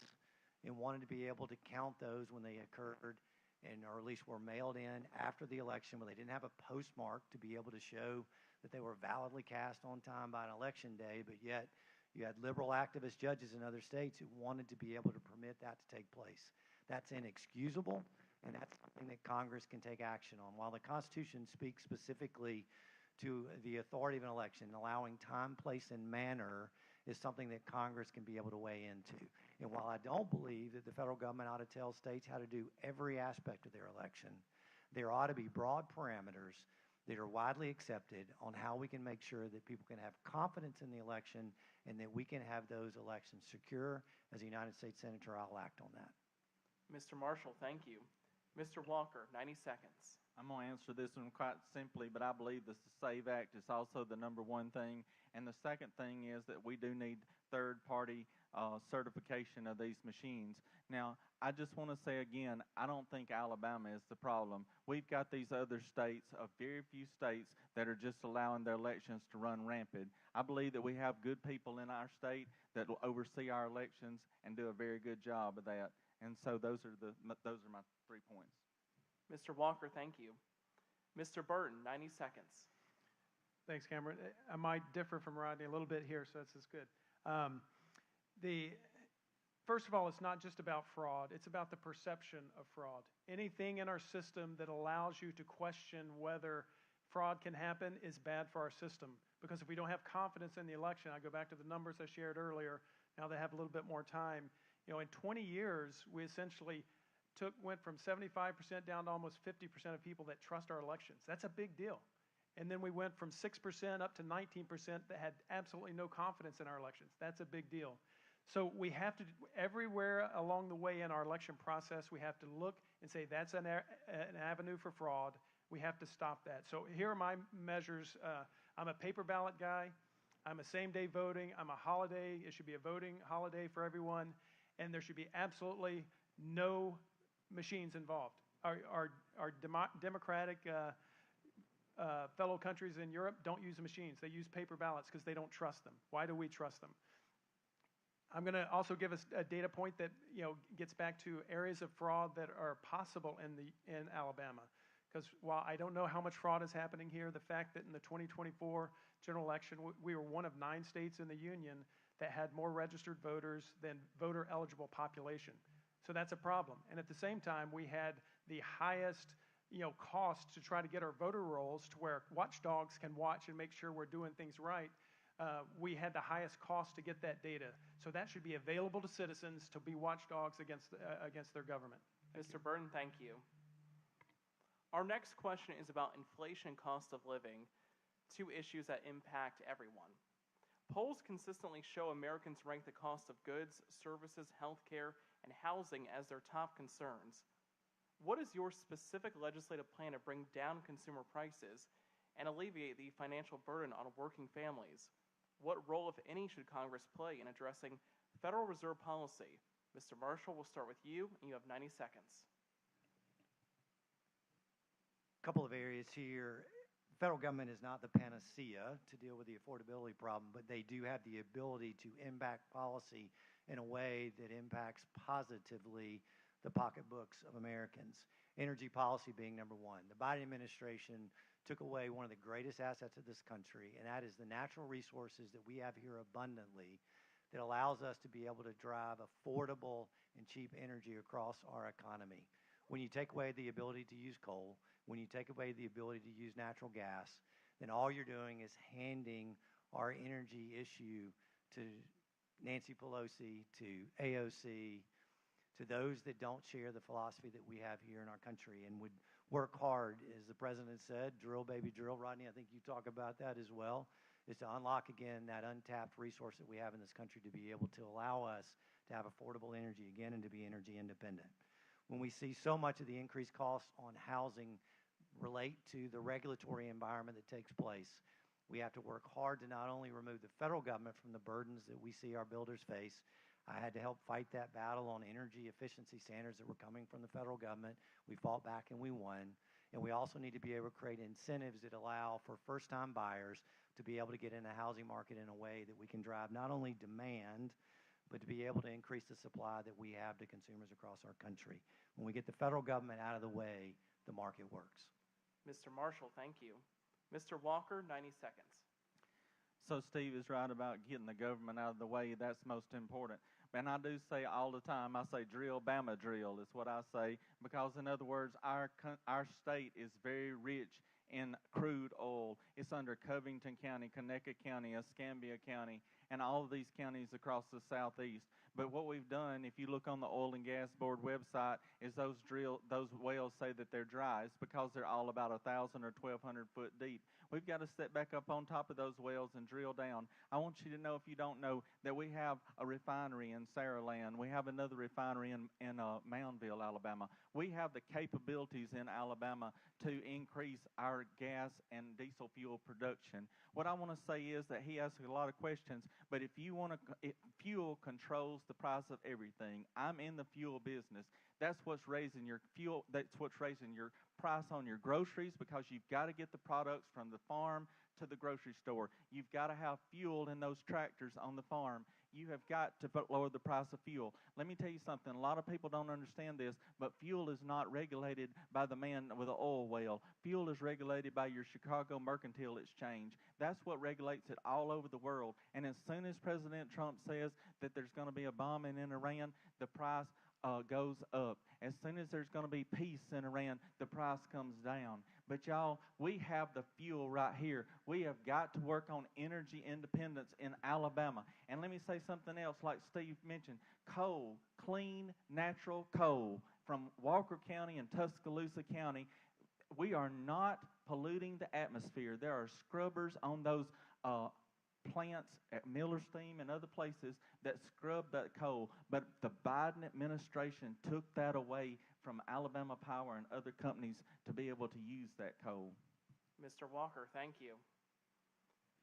and wanted to be able to count those when they occurred, or at least were mailed in after the election, where they didn't have a postmark to be able to show that they were validly cast on time by an election day, but yet you had liberal activist judges in other states who wanted to be able to permit that to take place. That's inexcusable, and that's something that Congress can take action on. While the Constitution speaks specifically to the authority of an election, allowing time, place, and manner is something that Congress can be able to weigh into. And while I don't believe that the federal government ought to tell states how to do every aspect of their election, there ought to be broad parameters that are widely accepted on how we can make sure that people can have confidence in the election and that we can have those elections secure. As a United States Senator, I'll act on that. Mr. Marshall, thank you. Mr. Walker, 90 seconds. I'm going to answer this one quite simply, but I believe the SAVE Act is also the number one thing. And the second thing is that we do need third-party certification of these machines. Now, I just want to say again, I don't think Alabama is the problem. We've got these other states, a very few states, that are just allowing their elections to run rampant. I believe that we have good people in our state that will oversee our elections and do a very good job of that. And so those are my 3 points. Mr. Walker, thank you. Mr. Burton, 90 seconds. Thanks, Cameron. I might differ from Rodney a little bit here, so this is good. First of all, it's not just about fraud. It's about the perception of fraud. Anything in our system that allows you to question whether fraud can happen is bad for our system. Because if we don't have confidence in the election, I go back to the numbers I shared earlier. Now they have a little bit more time. In 20 years, we essentially went from 75% down to almost 50% of people that trust our elections. That's a big deal. And then we went from 6% up to 19% that had absolutely no confidence in our elections. That's a big deal. So we have to, everywhere along the way in our election process, we have to look and say that's an avenue for fraud. We have to stop that. So here are my measures. I'm a paper ballot guy. I'm a same-day voting. I'm a holiday. It should be a voting holiday for everyone. And there should be absolutely no machines involved. Our democratic fellow countries in Europe don't use machines. They use paper ballots because they don't trust them. Why do we trust them? I'm going to also give us a data point that gets back to areas of fraud that are possible in Alabama. Because while I don't know how much fraud is happening here, the fact that in the 2024 general election, we were one of 9 states in the union that had more registered voters than voter-eligible population. So that's a problem. And at the same time, we had the highest cost to try to get our voter rolls to where watchdogs can watch and make sure we're doing things right. We had the highest cost to get that data. So that should be available to citizens to be watchdogs against their government. Mr. Burton, thank you. Our next question is about inflation and cost of living, 2 issues that impact everyone. Polls consistently show Americans rank the cost of goods, services, healthcare, and housing as their top concerns. What is your specific legislative plan to bring down consumer prices and alleviate the financial burden on working families? What role, if any, should Congress play in addressing Federal Reserve policy, Mr. Marshall, we'll start with you, and you have 90 seconds. A couple of areas here. The federal government is not the panacea to deal with the affordability problem, but they do have the ability to impact policy in a way that impacts positively the pocketbooks of Americans. Energy policy being number one. The Biden administration took away one of the greatest assets of this country, and that is the natural resources that we have here abundantly that allows us to be able to drive affordable and cheap energy across our economy. When you take away the ability to use coal, when you take away the ability to use natural gas, then all you're doing is handing our energy issue to Nancy Pelosi, to AOC, to those that don't share the philosophy that we have here in our country and would work hard, as the president said, drill, baby, drill. Rodney, I think you talk about that as well, is to unlock again that untapped resource that we have in this country to be able to allow us to have affordable energy again and to be energy independent. When we see so much of the increased costs on housing relate to the regulatory environment that takes place, we have to work hard to not only remove the federal government from the burdens that we see our builders face. I had to help fight that battle on energy efficiency standards that were coming from the federal government. We fought back and we won. And we also need to be able to create incentives that allow for first-time buyers to be able to get in the housing market in a way that we can drive not only demand, but to be able to increase the supply that we have to consumers across our country. When we get the federal government out of the way, the market works. Mr. Marshall, thank you. Mr. Walker, 90 seconds. So Steve is right about getting the government out of the way. That's most important. And I do say all the time, I say drill, Bama drill is what I say, because in other words, our state is very rich in crude oil. It's under Covington County, Conecuh County, Escambia County, and all of these counties across the southeast. But what we've done, if you look on the Oil and Gas Board website, is those wells say that they're dry. It's because they're all about 1,000 or 1,200 foot deep. We've got to step back up on top of those wells and drill down. I want you to know, if you don't know, that we have a refinery in Saraland. We have another refinery in Moundville, Alabama. We have the capabilities in Alabama to increase our gas and diesel fuel production. What I want to say is that he asks a lot of questions, but if fuel controls the price of everything. I'm in the fuel business. That's what's raising your fuel. That's what's raising your price on your groceries, because you've got to get the products from the farm to the grocery store. You've got to have fuel in those tractors on the farm. You have got to lower the price of fuel. Let me tell you something. A lot of people don't understand this, but fuel is not regulated by the man with an oil well. Fuel is regulated by your Chicago Mercantile Exchange. That's what regulates it all over the world. And as soon as President Trump says that there's going to be a bombing in Iran, the price goes up. As soon as there's going to be peace in Iran, the price comes down. But y'all, we have the fuel right here. We have got to work on energy independence in Alabama. And let me say something else, like Steve mentioned, coal, clean, natural coal from Walker County and Tuscaloosa County. We are not polluting the atmosphere. There are scrubbers on those plants at Miller Steam and other places that scrub that coal. But the Biden administration took that away from Alabama Power and other companies to be able to use that coal. Mr. Walker, thank you.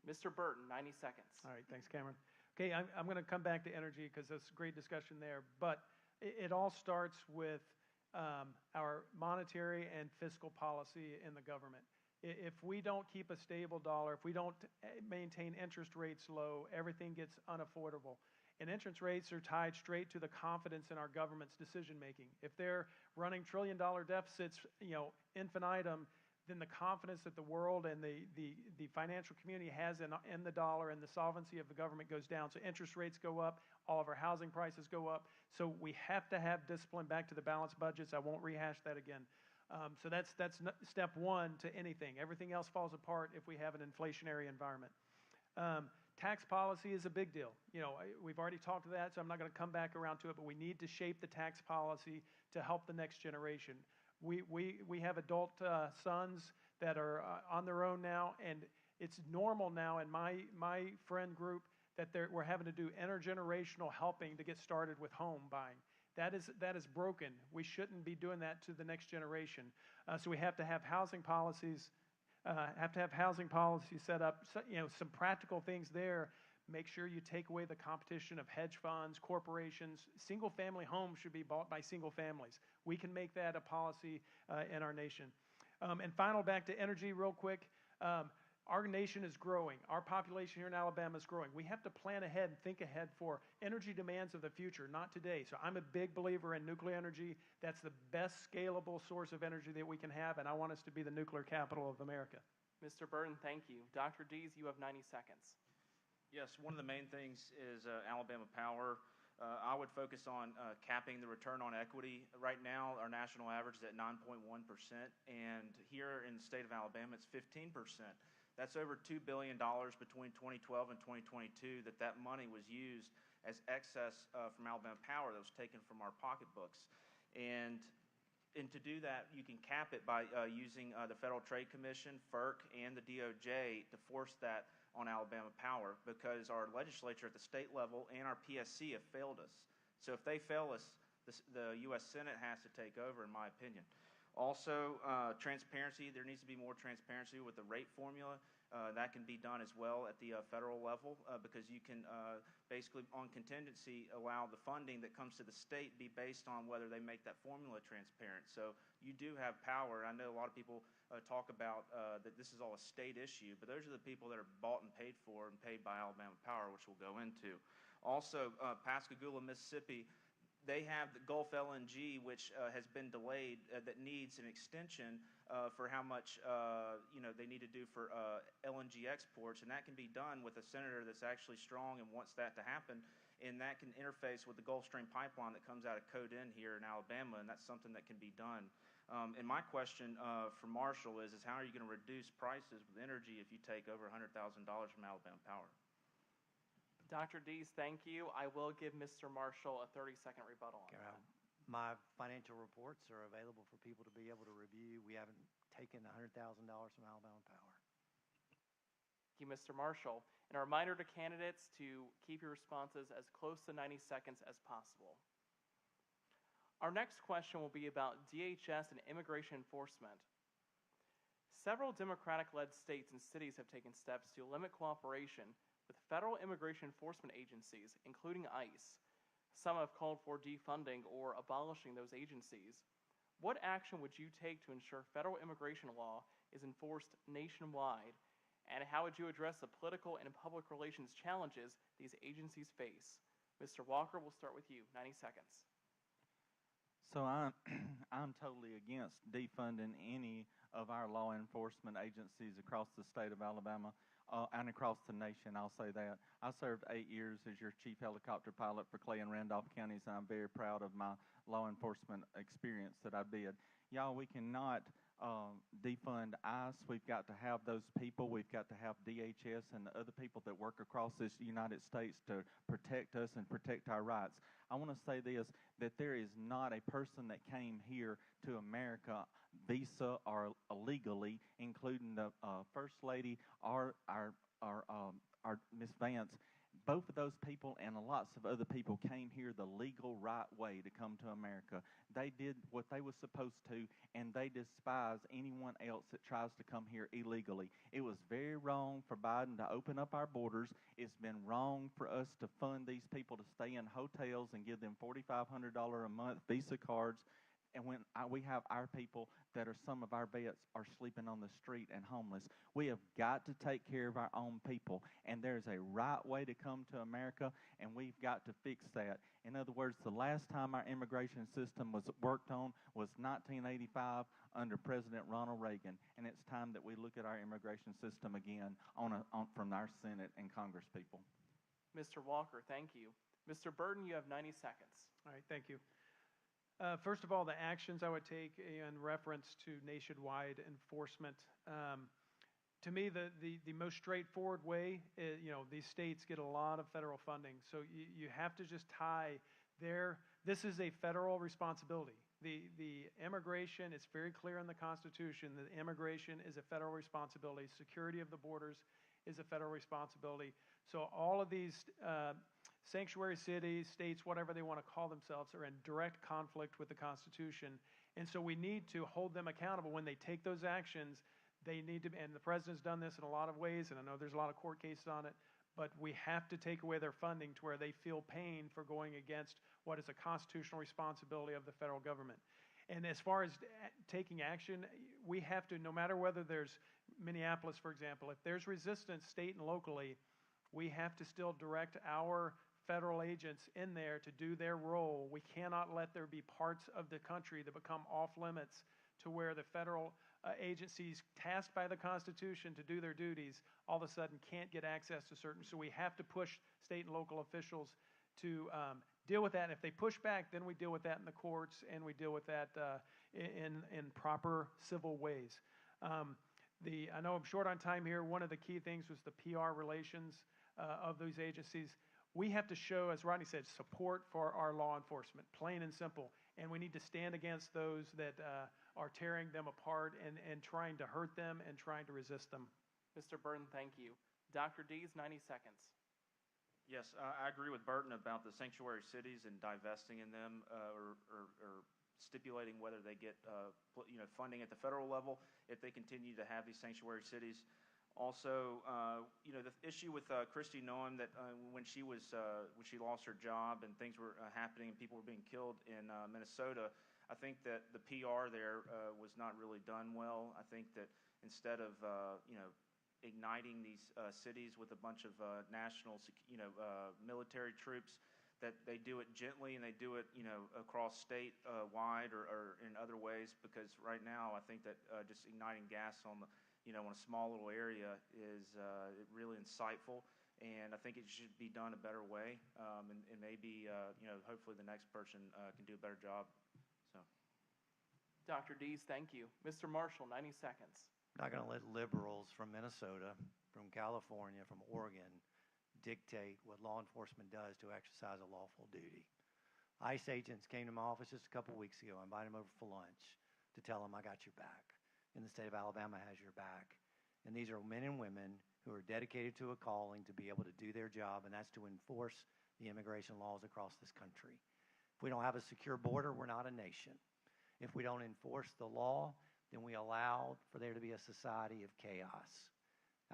Mr. Burton, 90 seconds. All right, thanks, Cameron. Okay, I'm going to come back to energy because that's a great discussion there. But it all starts with our monetary and fiscal policy in the government. If we don't keep a stable dollar, if we don't maintain interest rates low, everything gets unaffordable. And interest rates are tied straight to the confidence in our government's decision making. If they're running trillion-dollar deficits, infinitum, then the confidence that the world and the financial community has in the dollar and the solvency of the government goes down. So interest rates go up, all of our housing prices go up. So we have to have discipline. Back to the balanced budgets. I won't rehash that again. So that's step one to anything. Everything else falls apart if we have an inflationary environment. Tax policy is a big deal. We've already talked to that, so I'm not going to come back around to it, but we need to shape the tax policy to help the next generation. We have adult sons that are on their own now, and it's normal now in my friend group that we're having to do intergenerational helping to get started with home buying. That is broken. We shouldn't be doing that to the next generation. So we have to have housing policies. Set up. So, some practical things there. Make sure you take away the competition of hedge funds, corporations. Single-family homes should be bought by single families. We can make that a policy in our nation. And final, back to energy real quick. Our nation is growing. Our population here in Alabama is growing. We have to plan ahead and think ahead for energy demands of the future, not today. So I'm a big believer in nuclear energy. That's the best scalable source of energy that we can have, and I want us to be the nuclear capital of America. Mr. Burton, thank you. Dr. Dees, you have 90 seconds. Yes, one of the main things is Alabama Power. I would focus on capping the return on equity. Right now, our national average is at 9.1%, and here in the state of Alabama, it's 15%. That's over $2 billion between 2012 and 2022 that money was used as excess from Alabama Power that was taken from our pocketbooks. And to do that, you can cap it by using the Federal Trade Commission, FERC, and the DOJ to force that on Alabama Power, because our legislature at the state level and our PSC have failed us. So if they fail us, the U.S. Senate has to take over, in my opinion. Also, transparency. There needs to be more transparency with the rate formula. That can be done as well at the federal level, because you can basically, on contingency, allow the funding that comes to the state be based on whether they make that formula transparent. So you do have power. I know a lot of people talk about that this is all a state issue, but those are the people that are bought and paid for and paid by Alabama Power, which we'll go into. Also, Pascagoula, Mississippi, they have the Gulf LNG, which has been delayed, that needs an extension for how much they need to do for LNG exports, and that can be done with a senator that's actually strong and wants that to happen, and that can interface with the Gulf Stream pipeline that comes out of Coden here in Alabama, and that's something that can be done. And my question for Marshall is how are you going to reduce prices with energy if you take over $100,000 from Alabama Power? Dr. Dees, thank you. I will give Mr. Marshall a 30-second rebuttal on that. My financial reports are available for people to be able to review. We haven't taken $100,000 from Alabama Power. Thank you, Mr. Marshall. And a reminder to candidates to keep your responses as close to 90 seconds as possible. Our next question will be about DHS and immigration enforcement. Several Democratic-led states and cities have taken steps to limit cooperation with federal immigration enforcement agencies, including ICE. Some have called for defunding or abolishing those agencies. What action would you take to ensure federal immigration law is enforced nationwide? And how would you address the political and public relations challenges these agencies face? Mr. Walker, we'll start with you. 90 seconds. So I'm totally against defunding any of our law enforcement agencies across the state of Alabama. And across the nation, I'll say that. I served 8 years as your chief helicopter pilot for Clay and Randolph counties, and I'm very proud of my law enforcement experience that I did. Y'all, we cannot defund ICE. We've got to have those people. We've got to have DHS and the other people that work across this United States to protect us and protect our rights. I want to say this, that there is not a person that came here to America visa or illegally, including the First Lady or our Miss Vance. Both of those people and lots of other people came here the legal right way to come to America. They did what they were supposed to, and they despise anyone else that tries to come here illegally. It was very wrong for Biden to open up our borders. It's been wrong for us to fund these people to stay in hotels and give them $4,500 a month Visa cards. And when we have our people that are some of our vets are sleeping on the street and homeless, we have got to take care of our own people. And there's a right way to come to America, and we've got to fix that. In other words, the last time our immigration system was worked on was 1985 under President Ronald Reagan. And it's time that we look at our immigration system again from our Senate and Congress people. Mr. Walker, thank you. Mr. Burton, you have 90 seconds. All right, thank you. First of all, the actions I would take in reference to nationwide enforcement. To me, the most straightforward way is, these states get a lot of federal funding. So you have to just tie this is a federal responsibility. The immigration, it's very clear in the Constitution that immigration is a federal responsibility. Security of the borders is a federal responsibility. So all of these sanctuary cities, states, whatever they want to call themselves, are in direct conflict with the Constitution. And so we need to hold them accountable when they take those actions. They need to, and the president's done this in a lot of ways, and I know there's a lot of court cases on it, but we have to take away their funding to where they feel pain for going against what is a constitutional responsibility of the federal government. And as far as taking action, we have to, no matter whether there's Minneapolis, for example, if there's resistance state and locally, we have to still direct our federal agents in there to do their role. We cannot let there be parts of the country that become off limits to where the federal agencies tasked by the Constitution to do their duties all of a sudden can't get access to certain. So we have to push state and local officials to deal with that. And if they push back, then we deal with that in the courts, and we deal with that in proper civil ways. I know I'm short on time here. One of the key things was the PR relations of those agencies. We have to show, as Rodney said, support for our law enforcement, plain and simple. And we need to stand against those that are tearing them apart and trying to hurt them and trying to resist them. Mr. Burton, thank you. Dr. Dees, 90 seconds. Yes, I agree with Burton about the sanctuary cities and divesting in them or stipulating whether they get funding at the federal level if they continue to have these sanctuary cities. Also, the issue with Kristi Noem that when she lost her job and things were happening and people were being killed in Minnesota, I think that the PR there was not really done well. I think that instead of igniting these cities with a bunch of national military troops, that they do it gently and they do it across state wide or in other ways, because right now I think that just igniting gas on the on a small little area is really insightful, and I think it should be done a better way, and maybe hopefully the next person can do a better job. So, Dr. Dees, thank you. Mr. Marshall, 90 seconds. I'm not going to let liberals from Minnesota, from California, from Oregon dictate what law enforcement does to exercise a lawful duty. ICE agents came to my office just a couple weeks ago. I invited them over for lunch to tell them I got your back. And the state of Alabama has your back. And these are men and women who are dedicated to a calling to be able to do their job, and that's to enforce the immigration laws across this country. If we don't have a secure border, we're not a nation. If we don't enforce the law, then we allow for there to be a society of chaos.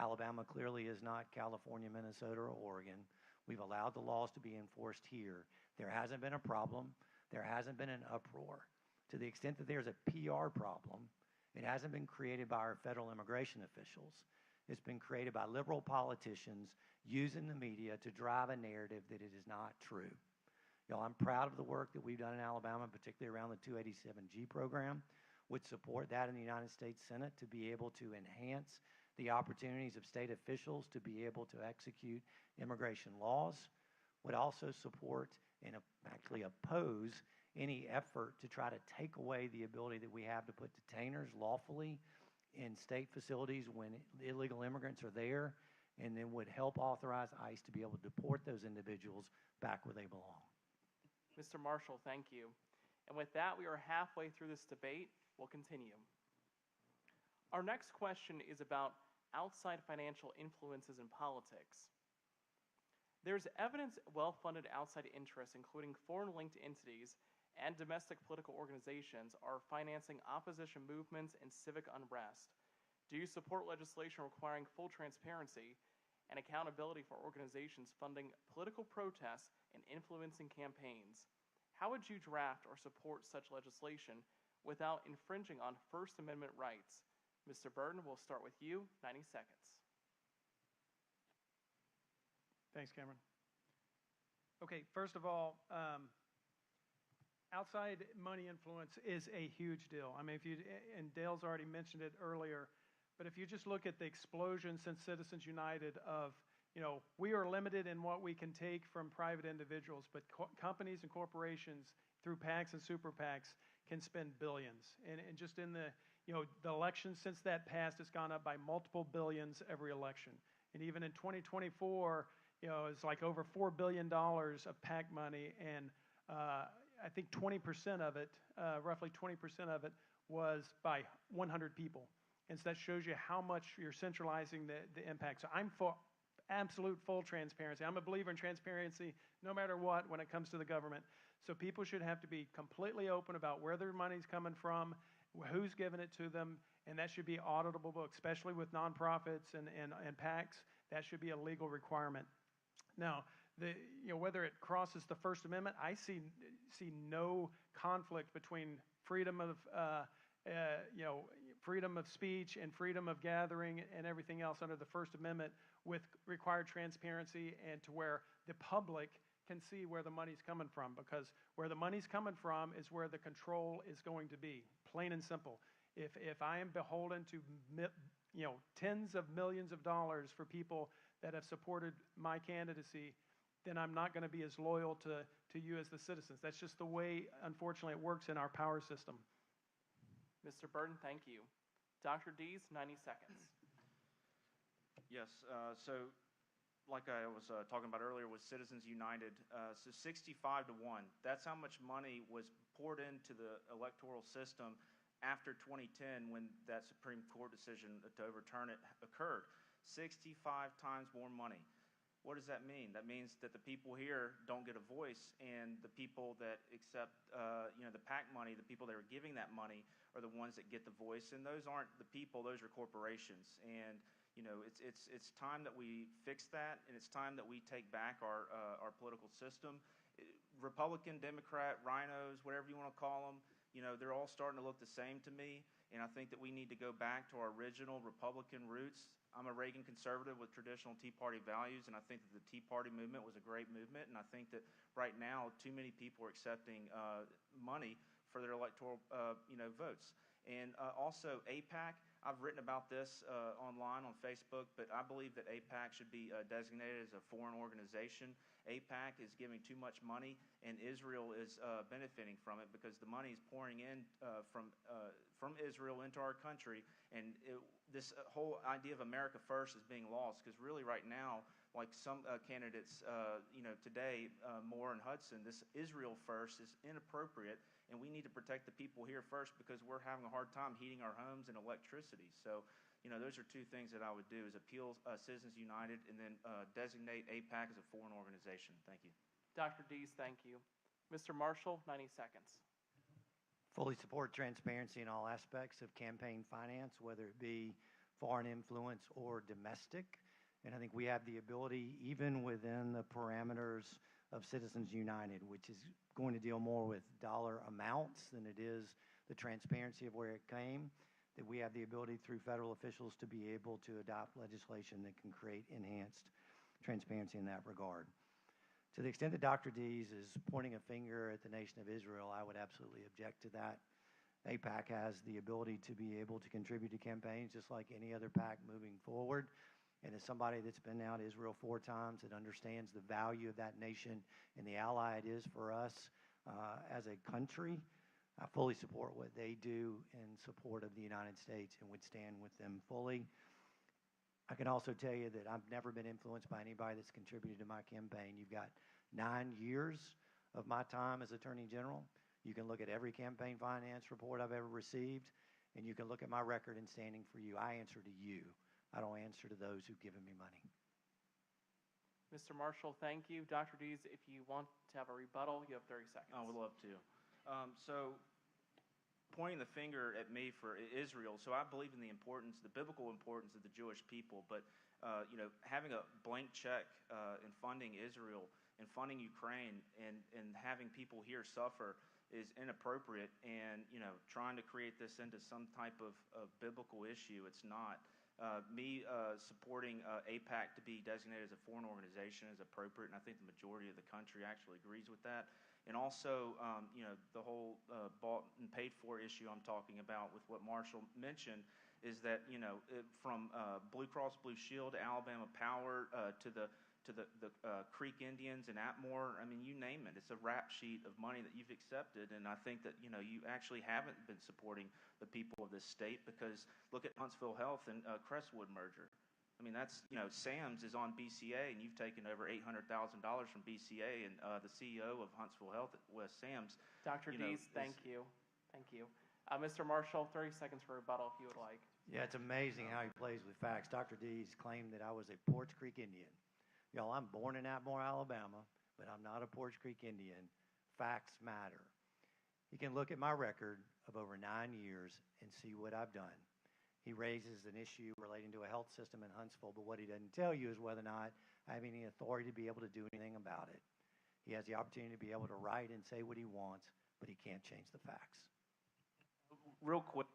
Alabama clearly is not California, Minnesota, or Oregon. We've allowed the laws to be enforced here. There hasn't been a problem. There hasn't been an uproar. To the extent that there's a PR problem, it hasn't been created by our federal immigration officials. It's been created by liberal politicians using the media to drive a narrative that it is not true. Y'all, I'm proud of the work that we've done in Alabama, particularly around the 287G program. Would support that in the United States Senate to be able to enhance the opportunities of state officials to be able to execute immigration laws. Would also support and actually oppose any effort to try to take away the ability that we have to put detainers lawfully in state facilities when illegal immigrants are there, and then would help authorize ICE to be able to deport those individuals back where they belong. Mr. Marshall, thank you. And with that, we are halfway through this debate. We'll continue. Our next question is about outside financial influences in politics. There's evidence well-funded outside interests, including foreign-linked entities and domestic political organizations, are financing opposition movements and civic unrest. Do you support legislation requiring full transparency and accountability for organizations funding political protests and influencing campaigns? How would you draft or support such legislation without infringing on First Amendment rights? Mr. Burton, we'll start with you, 90 seconds. Thanks, Cameron. Okay, first of all, outside money influence is a huge deal. I mean, and Dale's already mentioned it earlier, but if you just look at the explosion since Citizens United of, we are limited in what we can take from private individuals, but companies and corporations through PACs and super PACs can spend billions. And just in the election since that passed, it's gone up by multiple billions every election. And even in 2024, it's like over $4 billion of PAC money, and I think 20% of it, roughly 20% of it, was by 100 people. And so that shows you how much you're centralizing the impact. So I'm for absolute full transparency. I'm a believer in transparency no matter what when it comes to the government. So people should have to be completely open about where their money's coming from, who's giving it to them, and that should be auditable, especially with nonprofits and PACs. that should be a legal requirement. Now, whether it crosses the First Amendment, I see no conflict between freedom of freedom of speech and freedom of gathering and everything else under the First Amendment, with required transparency and to where the public can see where the money's coming from, because where the money's coming from is where the control is going to be, plain and simple. If I am beholden to tens of millions of dollars for people that have supported my candidacy, then I'm not going to be as loyal to you as the citizens. That's just the way, unfortunately, it works in our power system. Mr. Burton, thank you. Dr. Dees, 90 seconds. Yes, so like I was talking about earlier with Citizens United, so 65 to 1, that's how much money was poured into the electoral system after 2010 when that Supreme Court decision to overturn it occurred. 65 times more money. What does that mean? That means that the people here don't get a voice, and the people that accept, the PAC money, the people that are giving that money, are the ones that get the voice. And those aren't the people; those are corporations. And it's time that we fix that, and it's time that we take back our political system. Republican, Democrat, rhinos, whatever you want to call them, they're all starting to look the same to me. And I think that we need to go back to our original Republican roots. I'm a Reagan conservative with traditional Tea Party values, and I think that the Tea Party movement was a great movement. And I think that right now, too many people are accepting money for their electoral, votes. And also AIPAC, I've written about this online on Facebook, but I believe that AIPAC should be designated as a foreign organization. AIPAC is giving too much money, and Israel is benefiting from it, because the money is pouring in from Israel into our country, and this whole idea of America First is being lost, because really right now, like some candidates, today, Moore and Hudson, this Israel First is inappropriate, and we need to protect the people here first, because we're having a hard time heating our homes and electricity. So, those are two things that I would do: is appeal Citizens United, and then designate AIPAC as a foreign organization. Thank you. Dr. Dees, thank you. Mr. Marshall, 90 seconds. Fully support transparency in all aspects of campaign finance, whether it be foreign influence or domestic. And I think we have the ability, even within the parameters of Citizens United, which is going to deal more with dollar amounts than it is the transparency of where it came, that we have the ability through federal officials to be able to adopt legislation that can create enhanced transparency in that regard. To the extent that Dr. Dees is pointing a finger at the nation of Israel, I would absolutely object to that. AIPAC has the ability to be able to contribute to campaigns just like any other PAC moving forward. And as somebody that's been now to Israel 4 times, that understands the value of that nation and the ally it is for us as a country, I fully support what they do in support of the United States and would stand with them fully. I can also tell you that I've never been influenced by anybody that's contributed to my campaign. You've got 9 years of my time as Attorney General. You can look at every campaign finance report I've ever received, and you can look at my record in standing for you. I answer to you. I don't answer to those who've given me money. Mr. Marshall, thank you. Dr. Dees, if you want to have a rebuttal, you have 30 seconds. I would love to. So pointing the finger at me for Israel, so I believe in the biblical importance of the Jewish people, but having a blank check in funding Israel and funding Ukraine and having people here suffer is inappropriate, and trying to create this into some type of biblical issue, it's not. Me supporting AIPAC to be designated as a foreign organization is appropriate, and I think the majority of the country actually agrees with that. And also, the whole bought and paid for issue I'm talking about with what Marshall mentioned is that, from Blue Cross Blue Shield to Alabama Power to the Creek Indians and Atmore, I mean, you name it. It's a rap sheet of money that you've accepted, and I think that, you actually haven't been supporting the people of this state, because look at Huntsville Health and Crestwood merger. I mean, that's, Sam's is on BCA, and you've taken over $800,000 from BCA, and the CEO of Huntsville Health was Sam's. Dr. Dees, thank you. Thank you. Mr. Marshall, 30 seconds for rebuttal if you would like. Yeah, it's amazing how he plays with facts. Dr. Dees claimed that I was a Porch Creek Indian. Y'all, I'm born in Atmore, Alabama, but I'm not a Porch Creek Indian. Facts matter. You can look at my record of over 9 years and see what I've done. He raises an issue relating to a health system in Huntsville, but what he doesn't tell you is whether or not I have any authority to be able to do anything about it. He has the opportunity to be able to write and say what he wants, but he can't change the facts. Real quick.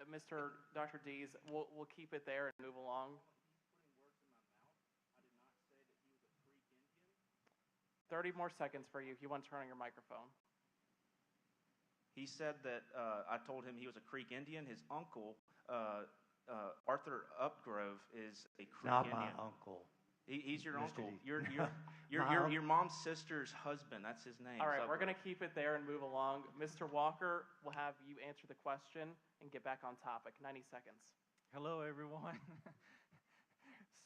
Mr. Dr. Dees, we'll keep it there and move along. 30 more seconds for you if you want to turn on your microphone. He said that I told him he was a Creek Indian. His uncle, Arthur Upgrove, is a Creek Not Indian. my uncle. He's your Mr. uncle. D. Your mom's sister's husband. That's his name. All right, we're going to keep it there and move along. Mr. Walker, we'll have you answer the question and get back on topic. 90 seconds. Hello, everyone.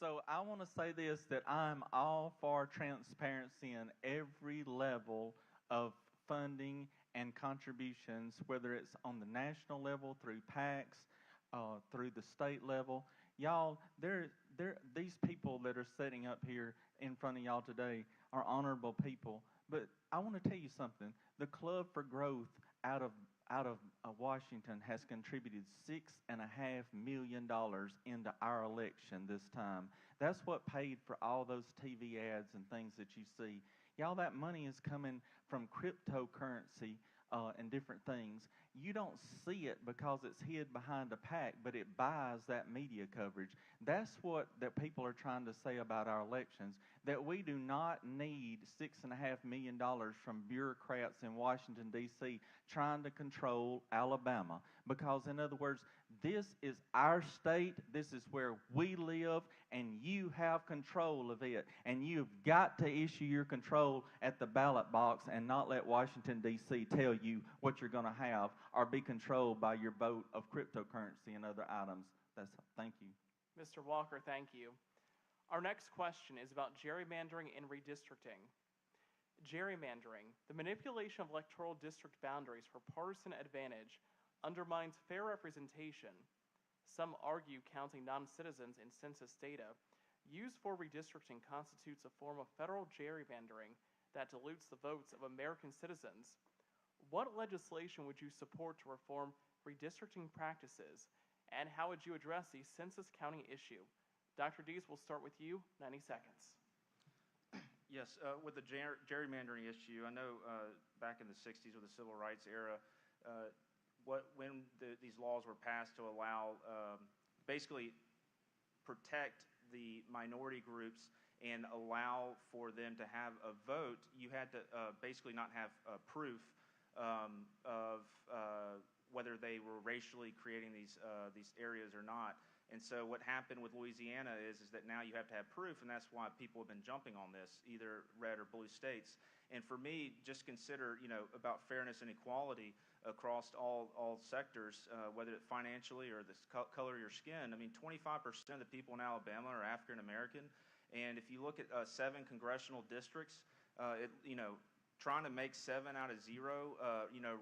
So I want to say this, that I'm all for transparency in every level of funding and contributions, whether it's on the national level, through PACs, through the state level. Y'all, these people that are sitting up here in front of y'all today are honorable people. But I want to tell you something. The Club for Growth out of Washington has contributed $6.5 million into our election this time. That's what paid for all those TV ads and things that you see. Y'all, that money is coming from cryptocurrency and different things. You don't see it because it's hid behind a PAC, but it buys that media coverage. That's what that people are trying to say about our elections, that we do not need $6.5 million from bureaucrats in Washington, D.C. trying to control Alabama. Because, in other words, this is our state, this is where we live, and you have control of it. And you've got to issue your control at the ballot box and not let Washington, D.C. tell you what you're going to have or be controlled by your vote of cryptocurrency and other items. Thank you. Mr. Walker, thank you. Our next question is about gerrymandering and redistricting. Gerrymandering, the manipulation of electoral district boundaries for partisan advantage, undermines fair representation. Some argue counting non-citizens in census data used for redistricting constitutes a form of federal gerrymandering that dilutes the votes of American citizens. What legislation would you support to reform redistricting practices, and how would you address the census counting issue? Dr. Dees, we'll start with you, 90 seconds. Yes, with the gerrymandering issue, I know back in the 60s with the Civil Rights era, when these laws were passed to allow, basically protect the minority groups and allow for them to have a vote, you had to basically not have proof of whether they were racially creating these areas or not. And so what happened with Louisiana is that now you have to have proof, and that's why people have been jumping on this, either red or blue states. And for me, just consider, about fairness and equality across all sectors, whether it's financially or the color of your skin. I mean, 25% of the people in Alabama are African American, and if you look at 7 congressional districts, trying to make 7 out of 0,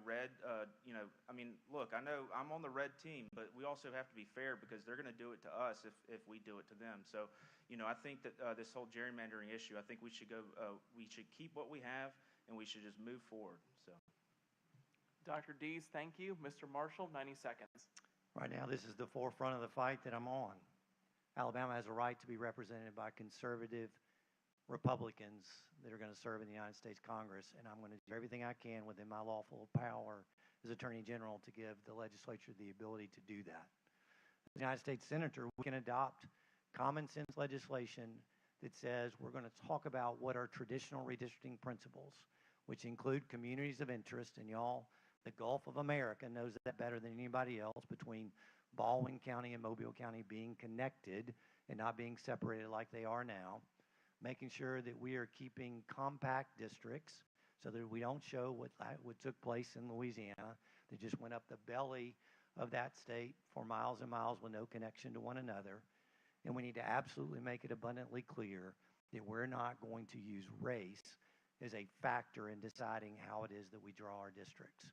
red, I mean, look, I know I'm on the red team, but we also have to be fair because they're going to do it to us if we do it to them. So, I think that this whole gerrymandering issue, I think we should keep what we have, and we should just move forward. So, Dr. Dees, thank you. Mr. Marshall, 90 seconds. Right now, this is the forefront of the fight that I'm on. Alabama has a right to be represented by conservative Republicans that are going to serve in the United States Congress, and I'm going to do everything I can within my lawful power as Attorney General to give the legislature the ability to do that. As a United States Senator, we can adopt common sense legislation that says we're going to talk about what are traditional redistricting principles, which include communities of interest, and y'all, the Gulf of America knows that better than anybody else, between Baldwin County and Mobile County being connected and not being separated like they are now. Making sure that we are keeping compact districts so that we don't show what took place in Louisiana that just went up the belly of that state for miles and miles with no connection to one another. And we need to absolutely make it abundantly clear that we're not going to use race as a factor in deciding how it is that we draw our districts.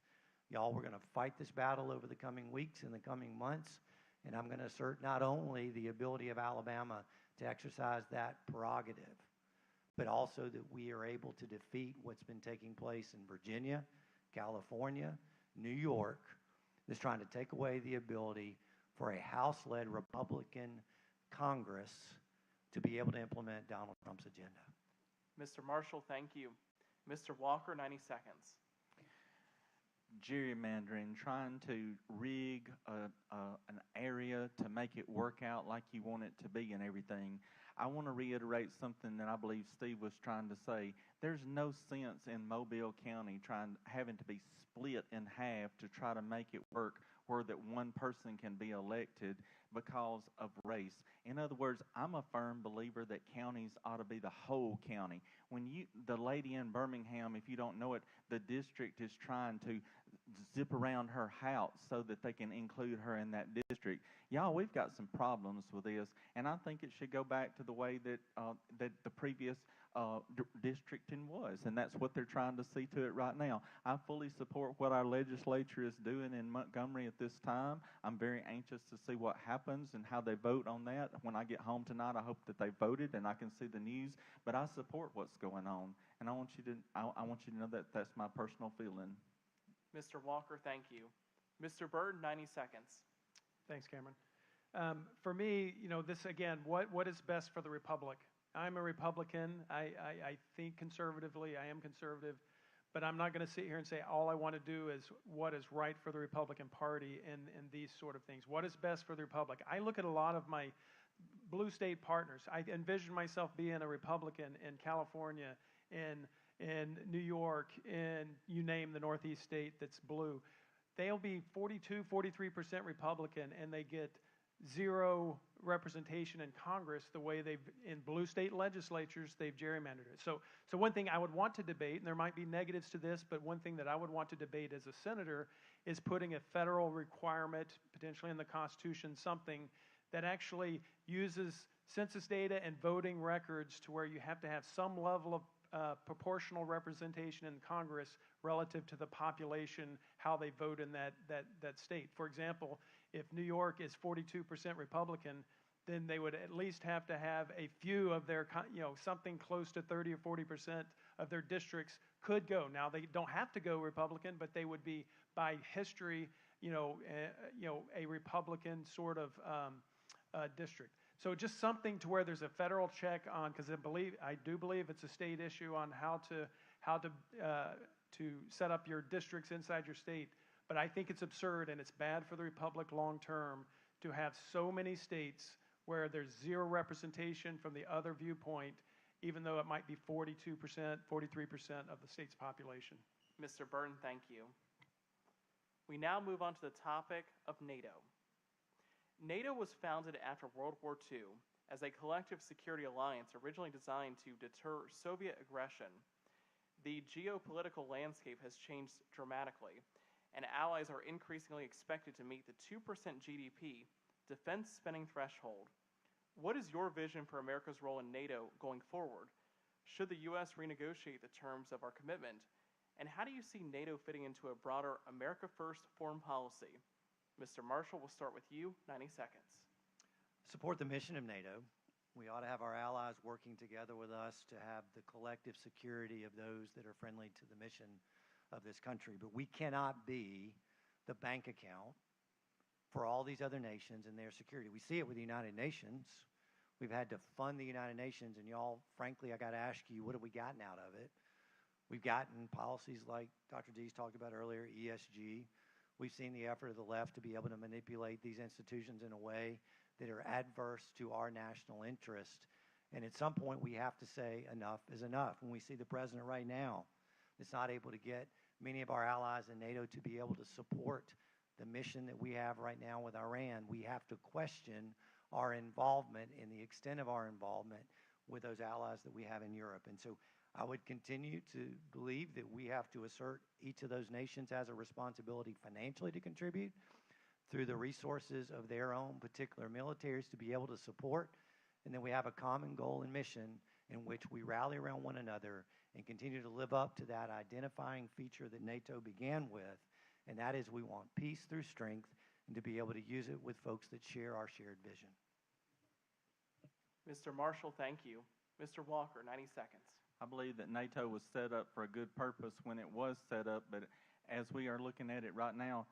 Y'all, we're going to fight this battle over the coming weeks and the coming months, and I'm going to assert not only the ability of Alabama to exercise that prerogative, but also that we are able to defeat what's been taking place in Virginia, California, New York, that's trying to take away the ability for a House-led Republican Congress to be able to implement Donald Trump's agenda. Mr. Marshall, thank you. Mr. Walker, 90 seconds. Gerrymandering, trying to rig an area to make it work out like you want it to be and everything. I want to reiterate something that I believe Steve was trying to say. There's no sense in Mobile County having to be split in half to try to make it work where that one person can be elected because of race. In other words, I'm a firm believer that counties ought to be the whole county. The lady in Birmingham, if you don't know it, the district is trying to zip around her house so that they can include her in that district. Y'all, we've got some problems with this, and I think it should go back to the way that the previous districting was, and that's what they're trying to see to it right now. I fully support what our legislature is doing in Montgomery at this time. I'm very anxious to see what happens and how they vote on that. When I get home tonight, I hope that they voted and I can see the news, but I support what's going on, and I want you to know that that's my personal feeling. Mr. Walker, thank you. Mr. Byrd, 90 seconds. Thanks, Cameron. For me, this again, what is best for the Republic? I'm a Republican. I think conservatively. I am conservative, but I'm not going to sit here and say all I want to do is what is right for the Republican Party and these sort of things. What is best for the Republic? I look at a lot of my blue state partners. I envision myself being a Republican in California, in New York, in you name the Northeast state that's blue. They'll be 42, 43% Republican, and they get zero representation in Congress the way in blue state legislatures, they've gerrymandered it. So one thing I would want to debate, and there might be negatives to this, but one thing that I would want to debate as a senator is putting a federal requirement, potentially in the Constitution, something that actually uses census data and voting records to where you have to have some level of proportional representation in Congress relative to the population, how they vote in that state. For example, if New York is 42% Republican, then they would at least have to have a few of their, something close to 30 or 40% of their districts could go. Now, they don't have to go Republican, but they would be, by history, a Republican sort of district. So just something to where there's a federal check on, because I do believe it's a state issue on how to set up your districts inside your state. But I think it's absurd and it's bad for the Republic long term to have so many states where there's zero representation from the other viewpoint, even though it might be 42%, 43% of the state's population. Mr. Burton, thank you. We now move on to the topic of NATO. NATO was founded after World War II as a collective security alliance originally designed to deter Soviet aggression. The geopolitical landscape has changed dramatically, and allies are increasingly expected to meet the 2% GDP defense spending threshold. What is your vision for America's role in NATO going forward? Should the U.S. renegotiate the terms of our commitment? And how do you see NATO fitting into a broader America First foreign policy? Mr. Marshall, we'll start with you, 90 seconds. Support the mission of NATO. We ought to have our allies working together with us to have the collective security of those that are friendly to the mission of this country. But we cannot be the bank account for all these other nations and their security. We see it with the United Nations. We've had to fund the United Nations, and y'all, frankly, I got to ask you, what have we gotten out of it? We've gotten policies like Dr. Dees talked about earlier, ESG. We've seen the effort of the left to be able to manipulate these institutions in a way that are adverse to our national interest. And at some point, we have to say enough is enough. When we see the president right now that's not able to get many of our allies in NATO to be able to support the mission that we have right now with Iran, we have to question our involvement and the extent of our involvement with those allies that we have in Europe. And so I would continue to believe that we have to assert each of those nations has a responsibility financially to contribute through the resources of their own particular militaries to be able to support. And then we have a common goal and mission in which we rally around one another and continue to live up to that identifying feature that NATO began with, and that is we want peace through strength and to be able to use it with folks that share our shared vision. Mr. Marshall, thank you. Mr. Walker, 90 seconds. I believe that NATO was set up for a good purpose when it was set up, but as we are looking at it right now,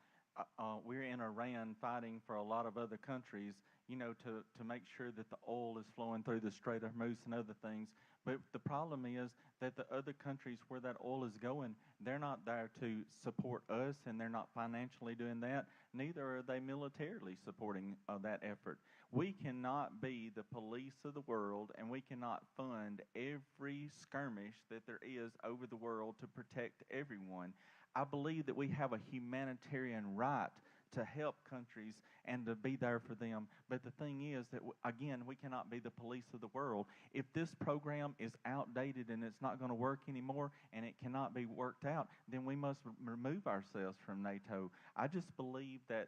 we're in Iran fighting for a lot of other countries, to make sure that the oil is flowing through the Strait of Hormuz and other things. But the problem is that the other countries where that oil is going, they're not there to support us, and they're not financially doing that. Neither are they militarily supporting that effort. We cannot be the police of the world, and we cannot fund every skirmish that there is over the world to protect everyone. I believe that we have a humanitarian right to help countries and to be there for them. But the thing is that, again, we cannot be the police of the world. If this program is outdated and it's not going to work anymore and it cannot be worked out, then we must remove ourselves from NATO. I just believe that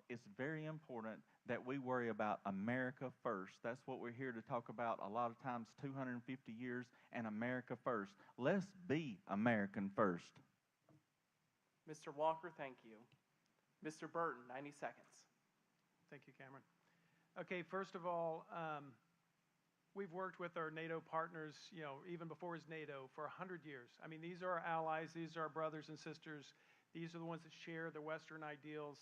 it's very important that we worry about America first. That's what we're here to talk about a lot of times, 250 years and America first. Let's be American first. Mr. Walker, thank you. Mr. Burton, 90 seconds. Thank you, Cameron. Okay, first of all, we've worked with our NATO partners, even before it was NATO, for 100 years. I mean, these are our allies. These are our brothers and sisters. These are the ones that share the Western ideals.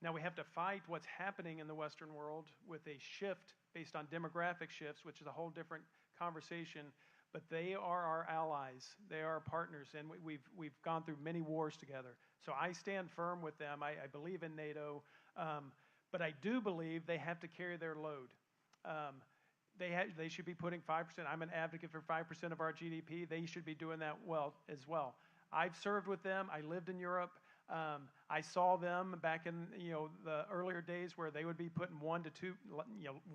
Now, we have to fight what's happening in the Western world with a shift based on demographic shifts, which is a whole different conversation. But they are our allies. They are our partners, and we've gone through many wars together. So I stand firm with them. I believe in NATO, but I do believe they have to carry their load. They should be putting 5%. I'm an advocate for 5% of our GDP. They should be doing that as well. I've served with them. I lived in Europe. I saw them back in the earlier days where they would be putting 1 to 2,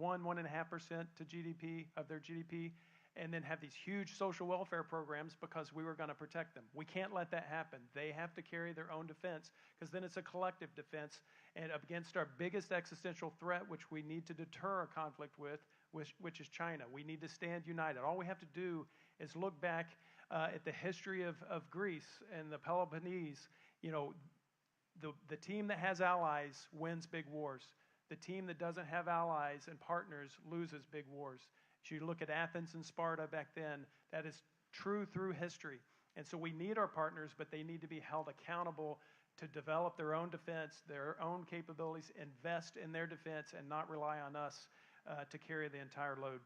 1.5% to GDP of their GDP, and then have these huge social welfare programs because we were going to protect them. We can't let that happen. They have to carry their own defense, because then it's a collective defense, and against our biggest existential threat, which we need to deter a conflict with, which is China. We need to stand united. All we have to do is look back at the history of Greece and the Peloponnese. The team that has allies wins big wars. The team that doesn't have allies and partners loses big wars. So you look at Athens and Sparta back then, that is true through history. And so we need our partners, but they need to be held accountable to develop their own defense, their own capabilities, invest in their defense, and not rely on us to carry the entire load.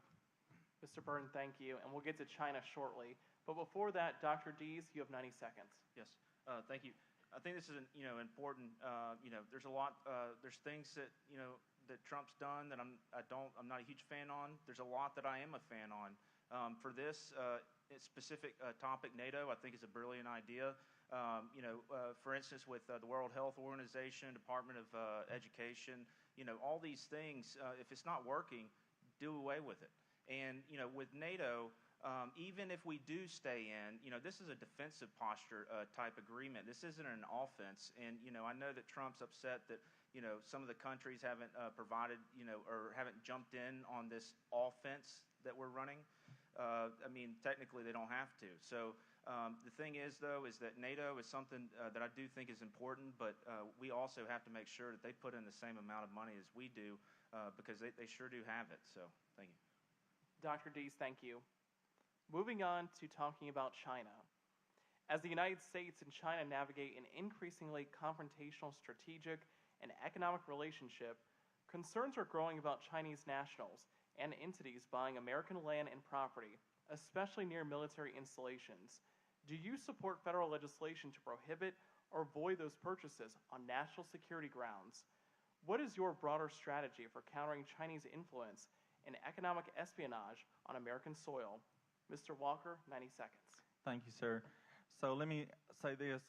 Mr. Burton, thank you. And we'll get to China shortly. But before that, Dr. Dees, you have 90 seconds. Yes, thank you. I think this is important. There's a lot. There's things that that Trump's done that I'm not a huge fan on. There's a lot that I am a fan on. For this specific topic, NATO, I think is a brilliant idea. For instance, with the World Health Organization, Department of Education, all these things. If it's not working, do away with it. And with NATO. Even if we do stay in, this is a defensive posture type agreement. This isn't an offense. And, I know that Trump's upset that, some of the countries haven't provided, or haven't jumped in on this offense that we're running. Technically they don't have to. So the thing is, though, is that NATO is something that I do think is important, but we also have to make sure that they put in the same amount of money as we do, because they sure do have it. So thank you. Dr. Dees, thank you. Moving on to talking about China. As the United States and China navigate an increasingly confrontational strategic and economic relationship, concerns are growing about Chinese nationals and entities buying American land and property, especially near military installations. Do you support federal legislation to prohibit or void those purchases on national security grounds? What is your broader strategy for countering Chinese influence and economic espionage on American soil? Mr. Walker, 90 seconds. Thank you, sir. So let me say this,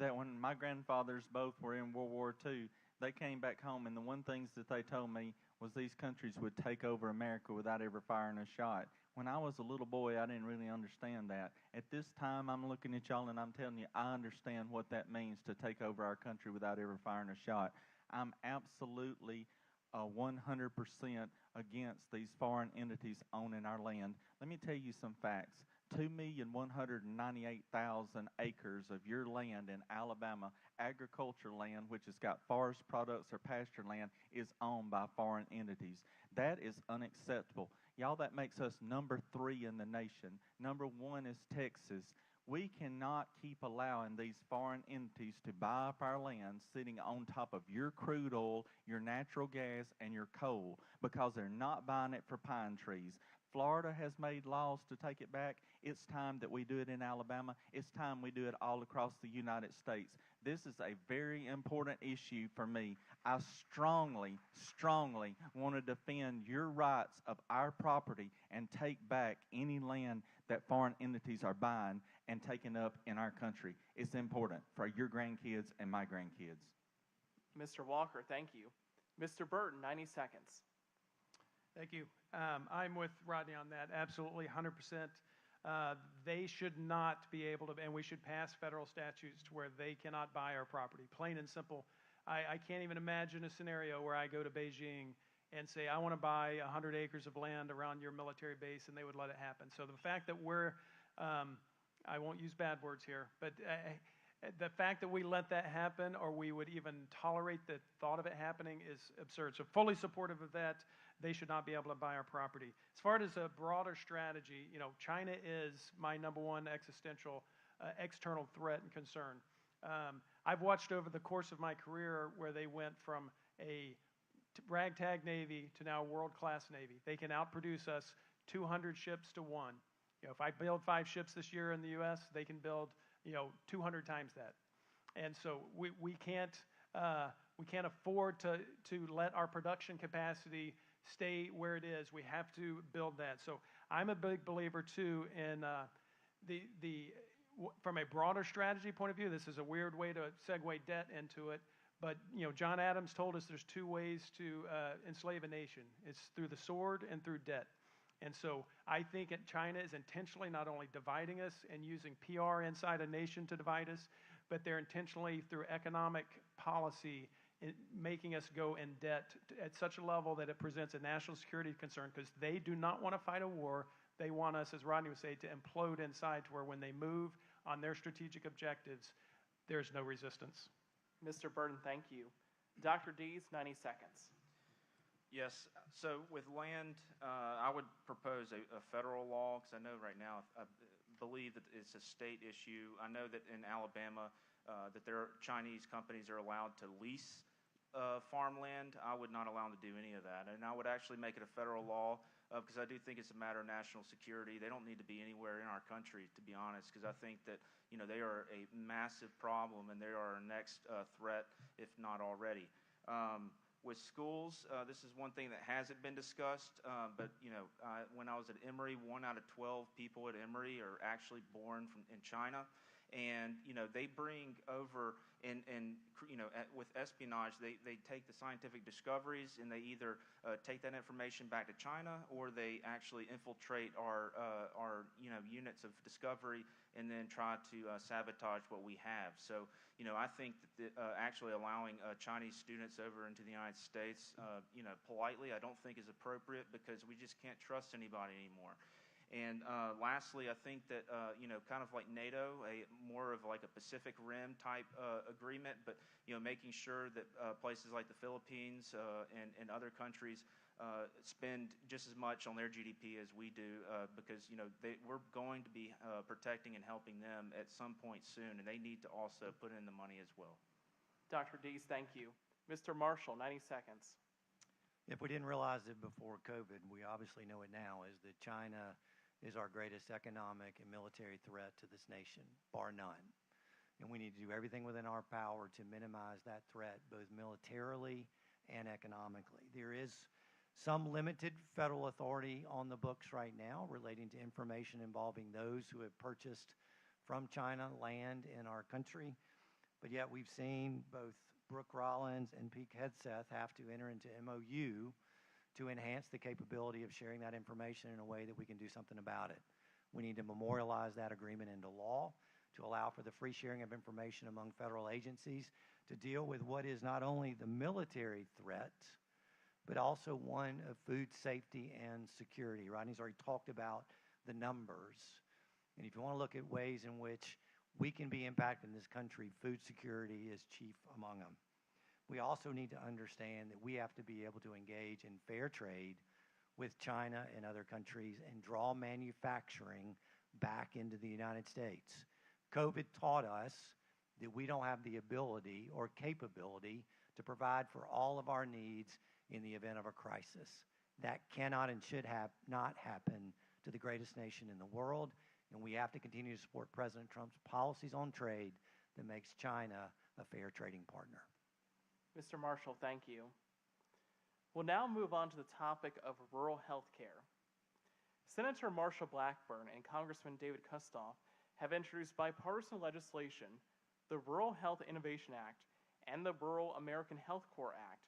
that when my grandfathers both were in World War II, they came back home, and the one things that they told me was these countries would take over America without ever firing a shot. When I was a little boy, I didn't really understand that. At this time, I'm looking at y'all, and I'm telling you, I understand what that means to take over our country without ever firing a shot. I'm absolutely 100% against these foreign entities owning our land. Let me tell you some facts. 2,198,000 acres of your land in Alabama, agriculture land, which has got forest products or pasture land, is owned by foreign entities. That is unacceptable. Y'all, that makes us number 3 in the nation. Number 1 is Texas. We cannot keep allowing these foreign entities to buy up our land sitting on top of your crude oil, your natural gas, and your coal because they're not buying it for pine trees. Florida has made laws to take it back. It's time that we do it in Alabama. It's time we do it all across the United States. This is a very important issue for me. I strongly, strongly want to defend your rights of our property and take back any land that foreign entities are buying and taking up in our country. It's important for your grandkids and my grandkids. Mr. Walker, thank you. Mr. Burton, 90 seconds. Thank you. I'm with Rodney on that, absolutely, 100%. They should not be able to, and we should pass federal statutes to where they cannot buy our property, plain and simple. I can't even imagine a scenario where I go to Beijing and say, I want to buy 100 acres of land around your military base, and they would let it happen. So the fact that we're, I won't use bad words here, but the fact that we let that happen or we would even tolerate the thought of it happening is absurd. So fully supportive of that. They should not be able to buy our property. As far as a broader strategy, China is my number one existential external threat and concern. I've watched over the course of my career where they went from a ragtag Navy to now a world-class Navy. They can outproduce us 200 ships to one. If I build 5 ships this year in the U.S., they can build 200 times that. And so we can't afford to let our production capacity stay where it is. We have to build that. So I'm a big believer too in from a broader strategy point of view. This is a weird way to segue debt into it, but John Adams told us there's 2 ways to enslave a nation. It's through the sword and through debt. And so I think China is intentionally not only dividing us and using PR inside a nation to divide us, but they're intentionally through economic policy making us go in debt at such a level that it presents a national security concern because they do not want to fight a war. They want us, as Rodney would say, to implode inside to where when they move on their strategic objectives, there's no resistance. Mr. Burton, thank you. Dr. Dees, 90 seconds. Yes. So with land, I would propose a federal law because I know right now I believe that it's a state issue. I know that in Alabama that Chinese companies are allowed to lease farmland. I would not allow them to do any of that. And I would actually make it a federal law because I do think it's a matter of national security. They don't need to be anywhere in our country, to be honest, because I think that they are a massive problem and they are our next threat, if not already. With schools, this is one thing that hasn't been discussed, but when I was at Emory, 1 out of 12 people at Emory are actually born in China. And they bring over with espionage, they take the scientific discoveries and they either take that information back to China or they actually infiltrate our units of discovery and then try to sabotage what we have. So I think that actually allowing Chinese students over into the United States politely, I don't think is appropriate because we just can't trust anybody anymore. And lastly, I think that, kind of like NATO, more of like a Pacific Rim type agreement, but, making sure that places like the Philippines and other countries spend just as much on their GDP as we do because, we're going to be protecting and helping them at some point soon, and they need to also put in the money as well. Dr. Dees, thank you. Mr. Marshall, 90 seconds. If we didn't realize it before COVID, we obviously know it now, is that China is our greatest economic and military threat to this nation, bar none. And we need to do everything within our power to minimize that threat, both militarily and economically. There is some limited federal authority on the books right now relating to information involving those who have purchased from China land in our country. But yet we've seen both Brooke Rollins and Pete Hegseth have to enter into MOU to enhance the capability of sharing that information in a way that we can do something about it. We need to memorialize that agreement into law to allow for the free sharing of information among federal agencies to deal with what is not only the military threat, but also one of food safety and security. Rodney's already talked about the numbers. And if you want to look at ways in which we can be impacted in this country, food security is chief among them. We also need to understand that we have to be able to engage in fair trade with China and other countries and draw manufacturing back into the United States. COVID taught us that we don't have the ability or capability to provide for all of our needs in the event of a crisis. That cannot and should have not happen to the greatest nation in the world, and we have to continue to support President Trump's policies on trade that makes China a fair trading partner. Mr. Marshall, thank you. We'll now move on to the topic of rural health care. Senator Marsha Blackburn and Congressman David Kustoff have introduced bipartisan legislation, the Rural Health Innovation Act and the Rural American Health Corps Act,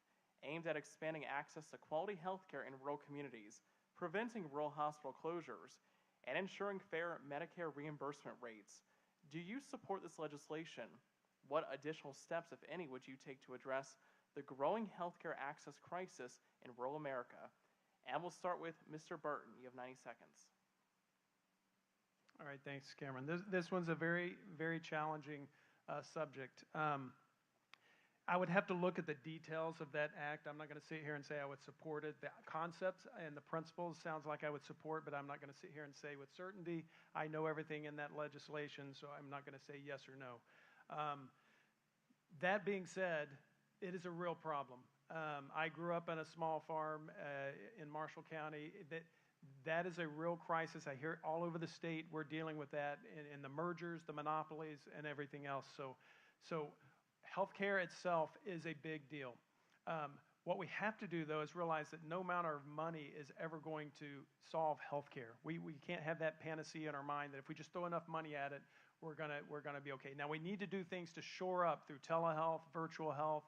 aimed at expanding access to quality health care in rural communities, preventing rural hospital closures, and ensuring fair Medicare reimbursement rates. Do you support this legislation? What additional steps, if any, would you take to address the growing healthcare access crisis in rural America? And we'll start with Mr. Burton. You have 90 seconds. All right, thanks, Cameron. This one's a very, very challenging subject. I would have to look at the details of that act. I'm not going to sit here and say I would support it. The concepts and the principles sounds like I would support, but I'm not going to sit here and say with certainty I know everything in that legislation, so I'm not going to say yes or no. That being said, it is a real problem. I grew up on a small farm in Marshall County. That is a real crisis. I hear it all over the state. We're dealing with that in the mergers, the monopolies, and everything else. So healthcare itself is a big deal. What we have to do, though, is realize that no amount of money is ever going to solve healthcare. We can't have that panacea in our mind that if we just throw enough money at it, we're gonna be okay. Now, we need to do things to shore up through telehealth, virtual health,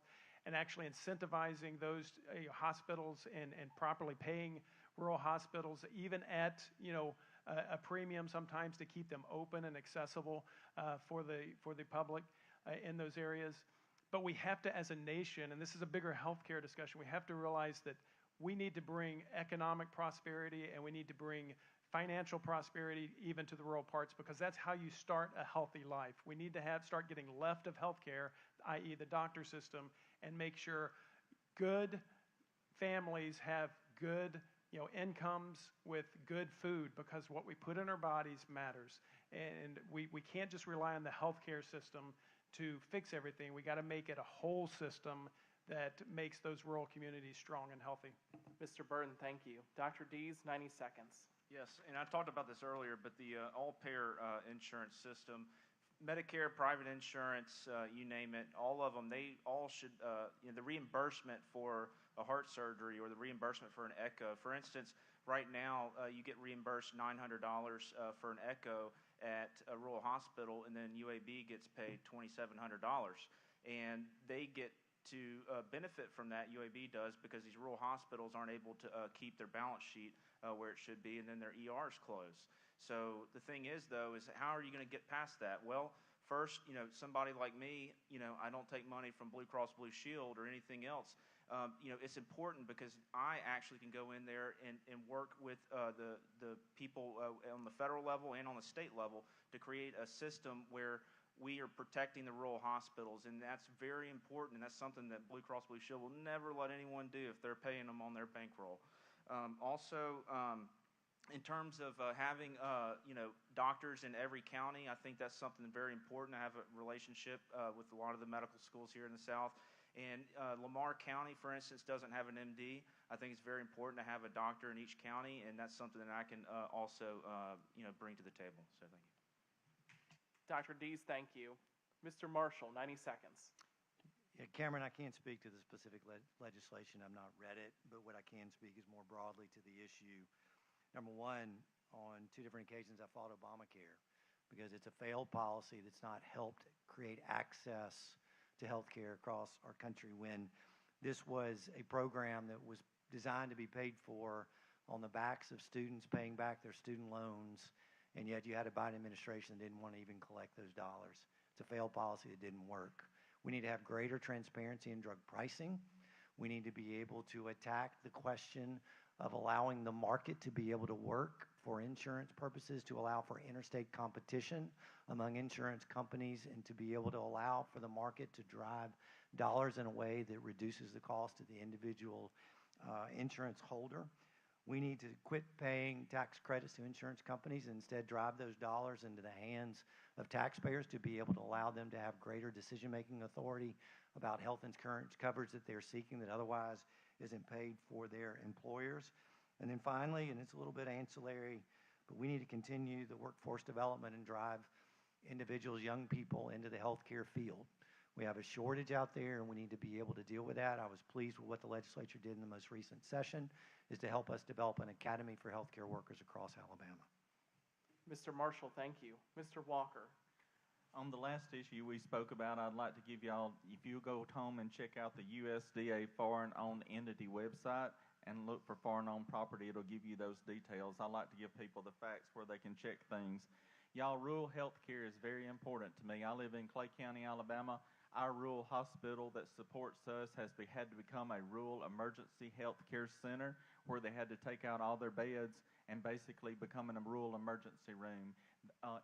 and actually incentivizing those hospitals and properly paying rural hospitals, even at a premium sometimes, to keep them open and accessible for the public in those areas. But we have to, as a nation, and this is a bigger healthcare discussion, we have to realize that we need to bring economic prosperity and we need to bring financial prosperity even to the rural parts, because that's how you start a healthy life. We need to start getting left of healthcare, i.e. the doctor system, and make sure good families have good incomes with good food, because what we put in our bodies matters. And we can't just rely on the healthcare system to fix everything. We got to make it a whole system that makes those rural communities strong and healthy. Mr. Burton, thank you. Dr. Dees, 90 seconds. Yes, and I talked about this earlier, but the all-payer insurance system, Medicare, private insurance, you name it, all of them, they all should, the reimbursement for a heart surgery or the reimbursement for an echo. For instance, right now, you get reimbursed $900 for an echo at a rural hospital, and then UAB gets paid $2,700. And they get to benefit from that, UAB does, because these rural hospitals aren't able to keep their balance sheet where it should be, and then their ERs close. So the thing is, though, is how are you going to get past that? Well, first, somebody like me, I don't take money from Blue Cross Blue Shield or anything else. It's important because I actually can go in there and work with the people on the federal level and on the state level to create a system where we are protecting the rural hospitals, and that's very important, and that's something that Blue Cross Blue Shield will never let anyone do if they're paying them on their bankroll. Also, in terms of having doctors in every county, I think that's something very important. I have a relationship with a lot of the medical schools here in the South. And Lamar County, for instance, doesn't have an MD. I think it's very important to have a doctor in each county, and that's something that I can also bring to the table. So thank you. Dr. Dees, thank you. Mr. Marshall, 90 seconds. Yeah, Cameron, I can't speak to the specific legislation. I've not read it, but what I can speak is more broadly to the issue. Number one, on 2 different occasions, I fought Obamacare because it's a failed policy that's not helped create access to health care across our country, when this was a program that was designed to be paid for on the backs of students paying back their student loans, and yet you had a Biden administration that didn't want to even collect those dollars. It's a failed policy that didn't work. We need to have greater transparency in drug pricing. We need to be able to attack the question of allowing the market to be able to work for insurance purposes, to allow for interstate competition among insurance companies, and to be able to allow for the market to drive dollars in a way that reduces the cost to the individual insurance holder. We need to quit paying tax credits to insurance companies and instead drive those dollars into the hands of taxpayers to be able to allow them to have greater decision-making authority about health insurance coverage that they're seeking that otherwise isn't paid for their employers. And then finally, and it's a little bit ancillary, but we need to continue the workforce development and drive individuals, young people, into the healthcare field. We have a shortage out there, and we need to be able to deal with that. I was pleased with what the legislature did in the most recent session, is to help us develop an academy for healthcare workers across Alabama. Mr. Marshall, thank you. Mr. Walker. On the last issue we spoke about, I'd like to give y'all, if you go home and check out the USDA Foreign Owned Entity website and look for foreign owned property, it'll give you those details. I like to give people the facts where they can check things. Y'all, rural health care is very important to me. I live in Clay County, Alabama. Our rural hospital that supports us had to become a rural emergency health care center where they had to take out all their beds and basically become a rural emergency room.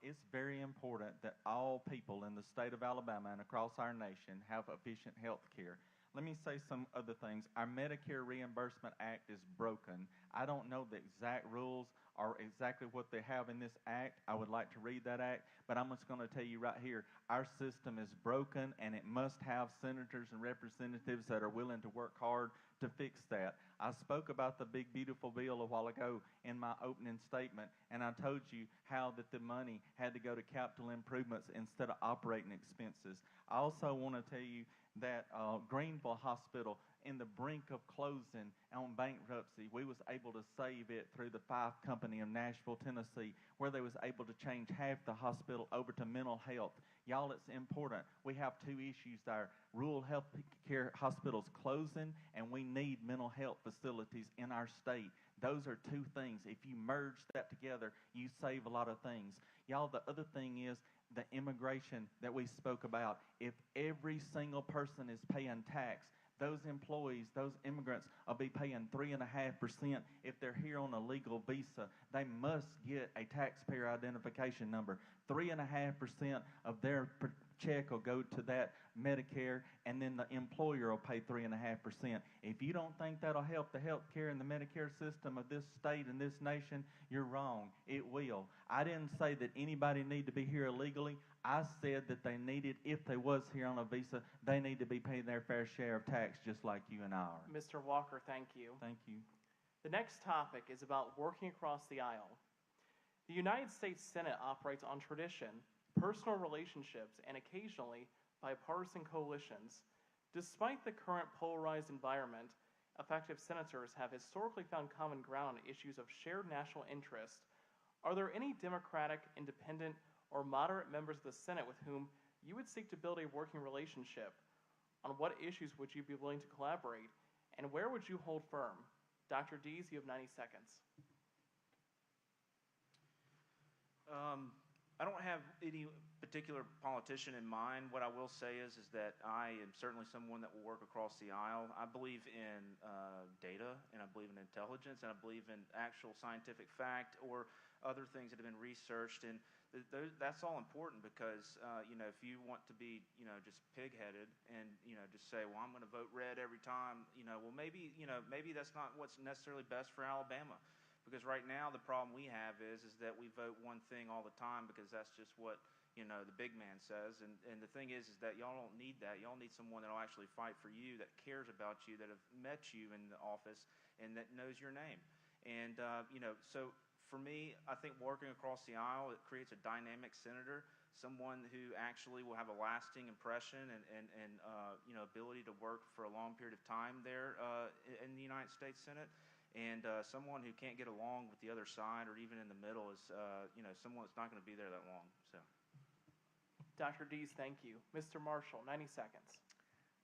It's very important that all people in the state of Alabama and across our nation have efficient health care. Let me say some other things. Our Medicare Reimbursement Act is broken. I don't know the exact rules or exactly what they have in this act. I would like to read that act, but I'm just going to tell you right here, our system is broken, and it must have senators and representatives that are willing to work hard to fix that. I spoke about the big, beautiful bill a while ago in my opening statement, and I told you how that the money had to go to capital improvements instead of operating expenses. I also want to tell you that Greenville Hospital, in the brink of closing on bankruptcy, we was able to save it through the Five Company of Nashville, Tennessee, where they was able to change half the hospital over to mental health. Y'all, it's important. We have two issues there. Rural health care hospitals closing, and we need mental health facilities in our state. Those are two things. If you merge that together, you save a lot of things. Y'all, the other thing is the immigration that we spoke about. If every single person is paying tax, those employees, those immigrants will be paying 3.5% if they're here on a legal visa. They must get a taxpayer identification number. 3.5% of their check will go to that Medicare, and then the employer will pay 3.5%. If you don't think that'll help the health care and the Medicare system of this state and this nation, you're wrong. It will. I didn't say that anybody need to be here illegally. I said that they needed, if they was here on a visa, they need to be paying their fair share of tax just like you and I are. Mr. Walker, thank you. Thank you. The next topic is about working across the aisle. The United States Senate operates on tradition, personal relationships, and occasionally bipartisan coalitions. Despite the current polarized environment, effective senators have historically found common ground on issues of shared national interest. Are there any Democratic, independent, or moderate members of the Senate with whom you would seek to build a working relationship? On what issues would you be willing to collaborate, and where would you hold firm? Dr. Dees, you have 90 seconds. I don't have any particular politician in mind. What I will say is that I am certainly someone that will work across the aisle. I believe in data, and I believe in intelligence, and I believe in actual scientific fact or other things that have been researched. And that's all important because, if you want to be, just pig-headed and, just say, well, I'm going to vote red every time, well, maybe that's not what's necessarily best for Alabama. Because right now the problem we have is that we vote one thing all the time because that's just what, the big man says. And the thing is that y'all don't need that. Y'all need someone that will actually fight for you, that cares about you, that have met you in the office, and that knows your name. And, so for me, I think working across the aisle, it creates a dynamic senator, someone who actually will have a lasting impression and ability to work for a long period of time there in the United States Senate. And someone who can't get along with the other side or even in the middle is, someone that's not going to be there that long. So, Dr. Dees, thank you. Mr. Marshall, 90 seconds.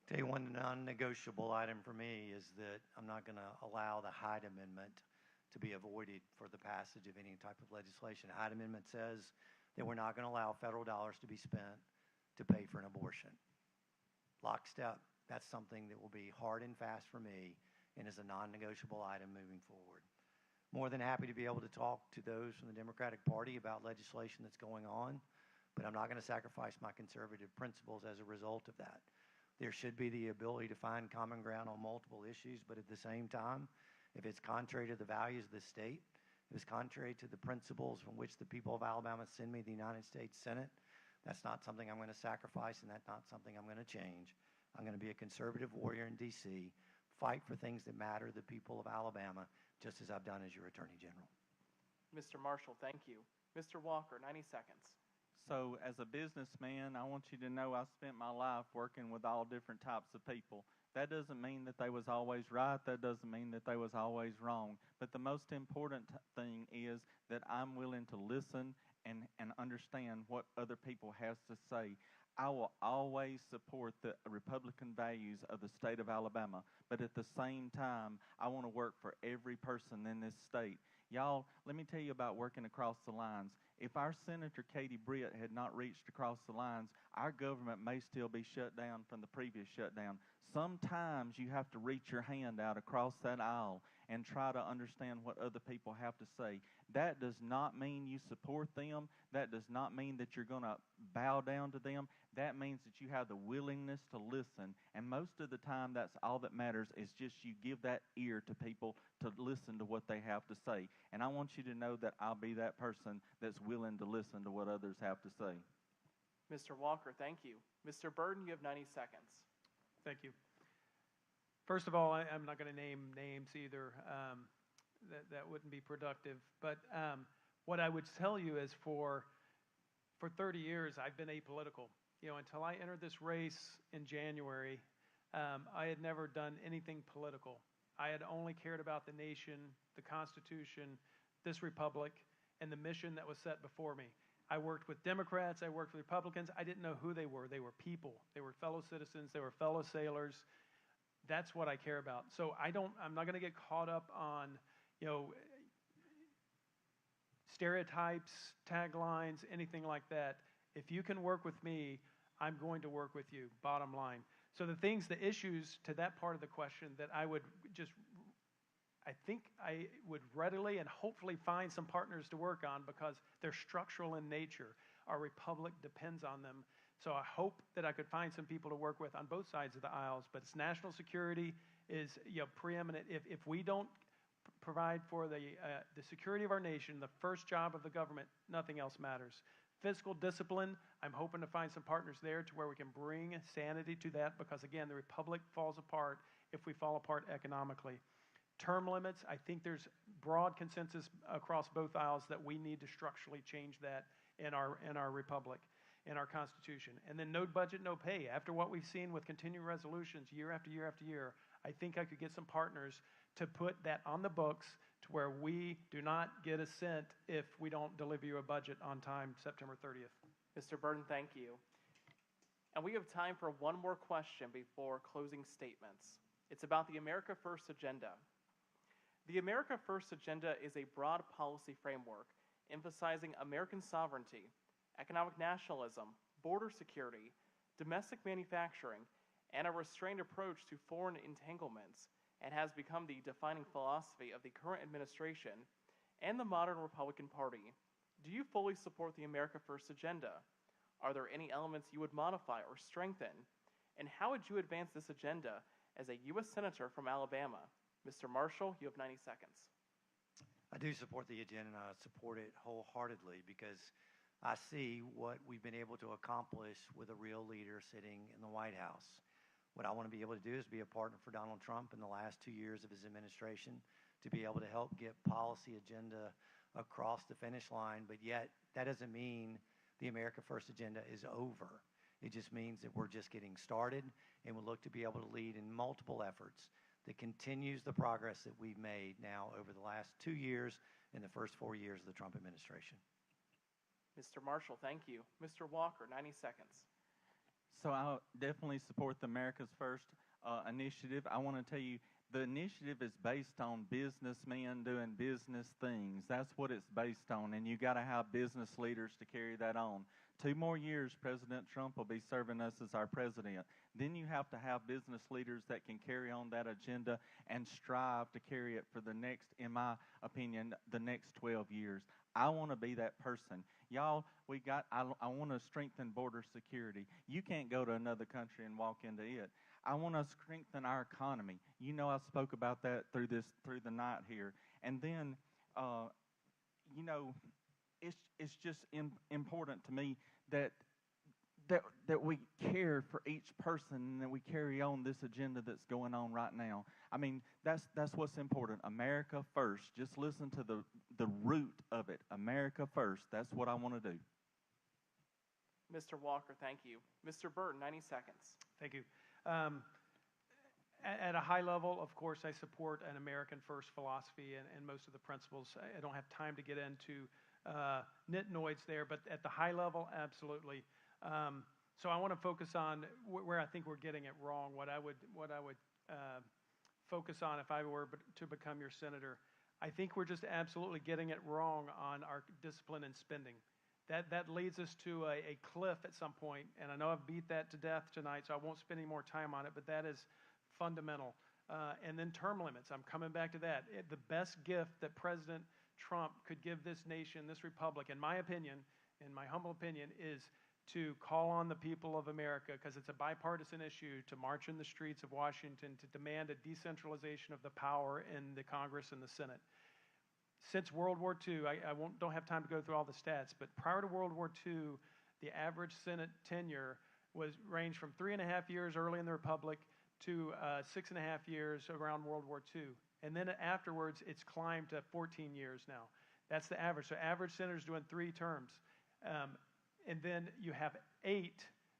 Tell you, one non-negotiable item for me is that I'm not going to allow the Hyde Amendment to be avoided for the passage of any type of legislation. The Hyde Amendment says that we're not going to allow federal dollars to be spent to pay for an abortion. Lockstep, that's something that will be hard and fast for me and is a non-negotiable item moving forward. More than happy to be able to talk to those from the Democratic Party about legislation that's going on, but I'm not going to sacrifice my conservative principles as a result of that. There should be the ability to find common ground on multiple issues, but at the same time, If it's contrary to the values of the state, if it's contrary to the principles from which the people of Alabama send me the United States Senate, that's not something I'm going to sacrifice, and that's not something I'm going to change. I'm going to be a conservative warrior in D.C., fight for things that matter to the people of Alabama, just as I've done as your Attorney General. Mr. Marshall, thank you. Mr. Walker, 90 seconds. So as a businessman, I want you to know I spent my life working with all different types of people. That doesn't mean that they was always right. That doesn't mean that they was always wrong. But the most important thing is that I'm willing to listen and understand what other people has to say. I will always support the Republican values of the state of Alabama, but at the same time, I want to work for every person in this state. Y'all, let me tell you about working across the lines. If our Senator Katie Britt had not reached across the lines, our government may still be shut down from the previous shutdown. Sometimes you have to reach your hand out across that aisle and try to understand what other people have to say. That does not mean you support them. That does not mean that you're going to bow down to them. That means that you have the willingness to listen. And most of the time, that's all that matters, is just you give that ear to people to listen to what they have to say. And I want you to know that I'll be that person that's willing to listen to what others have to say. Mr. Walker, thank you. Mr. Burden, you have 90 seconds. Thank you. First of all, I'm not going to name names either. That wouldn't be productive. But what I would tell you is for 30 years, I've been apolitical. Until I entered this race in January, I had never done anything political. I had only cared about the nation, the Constitution, this republic, and the mission that was set before me. I worked with Democrats. I worked with Republicans. I didn't know who they were. They were people. They were fellow citizens. They were fellow sailors. That's what I care about. So I'm not going to get caught up on, stereotypes, taglines, anything like that. If you can work with me, I'm going to work with you, bottom line. So the issues to that part of the question that I think I would readily and hopefully find some partners to work on because they're structural in nature. Our republic depends on them. So I hope that I could find some people to work with on both sides of the aisles, but it's national security is preeminent. If we don't provide for the security of our nation, the first job of the government, nothing else matters. Fiscal discipline, I'm hoping to find some partners there to where we can bring sanity to that because, again, the republic falls apart if we fall apart economically. Term limits, I think there's broad consensus across both aisles that we need to structurally change that in our republic, in our Constitution. And then no budget, no pay. After what we've seen with continuing resolutions year after year after year, I think I could get some partners to put that on the books to where we do not get a cent if we don't deliver you a budget on time September 30th. Mr. Burden, thank you. And we have time for one more question before closing statements. It's about the America First agenda. The America First agenda is a broad policy framework emphasizing American sovereignty, economic nationalism, border security, domestic manufacturing, and a restrained approach to foreign entanglements, and has become the defining philosophy of the current administration and the modern Republican Party. Do you fully support the America First agenda? Are there any elements you would modify or strengthen? And how would you advance this agenda as a U.S. Senator from Alabama? Mr. Marshall, you have 90 seconds. I do support the agenda, and I support it wholeheartedly because I see what we've been able to accomplish with a real leader sitting in the White House. What I want to be able to do is be a partner for Donald Trump in the last 2 years of his administration, to be able to help get policy agenda across the finish line, but yet that doesn't mean the America First agenda is over. It just means that we're just getting started, and we'll look to be able to lead in multiple efforts that continues the progress that we've made now over the last 2 years and the first 4 years of the Trump administration. Mr. Marshall, thank you. Mr. Walker, 90 seconds. So I definitely support the America's First initiative. I want to tell you, the initiative is based on businessmen doing business things. That's what it's based on, and you got to have business leaders to carry that on. 2 more years, President Trump will be serving us as our president. Then you have to have business leaders that can carry on that agenda and strive to carry it for the next, in my opinion, the next 12 years. I want to be that person. Y'all, I want to strengthen border security. You can't go to another country and walk into it. I want to strengthen our economy. You know, I spoke about that through the night here. And then, you know, it's just important to me that we care for each person and that we carry on this agenda that's going on right now. I mean, that's what's important. America first. Just listen to the root of it. America first. That's what I want to do. Mr. Walker, thank you. Mr. Burton, 90 seconds. Thank you. At a high level, of course, I support an American first philosophy and most of the principles. I don't have time to get into nitnoids there, but at the high level, absolutely. So I want to focus on where I think we're getting it wrong. What I would focus on if I were to become your senator. I think we're just absolutely getting it wrong on our discipline and spending. That leads us to a cliff at some point, and I know I've beat that to death tonight, so I won't spend any more time on it, but that is fundamental. And then term limits. I'm coming back to that. The best gift that President Trump could give this nation, this republic, in my opinion, in my humble opinion, is to call on the people of America, because it's a bipartisan issue, to march in the streets of Washington to demand a decentralization of the power in the Congress and the Senate. Since World War II, I don't have time to go through all the stats, but prior to World War II, the average Senate tenure ranged from 3.5 years early in the Republic to 6.5 years around World War II. And then afterwards, it's climbed to 14 years now. That's the average. So average senators doing 3 terms. And then you have 8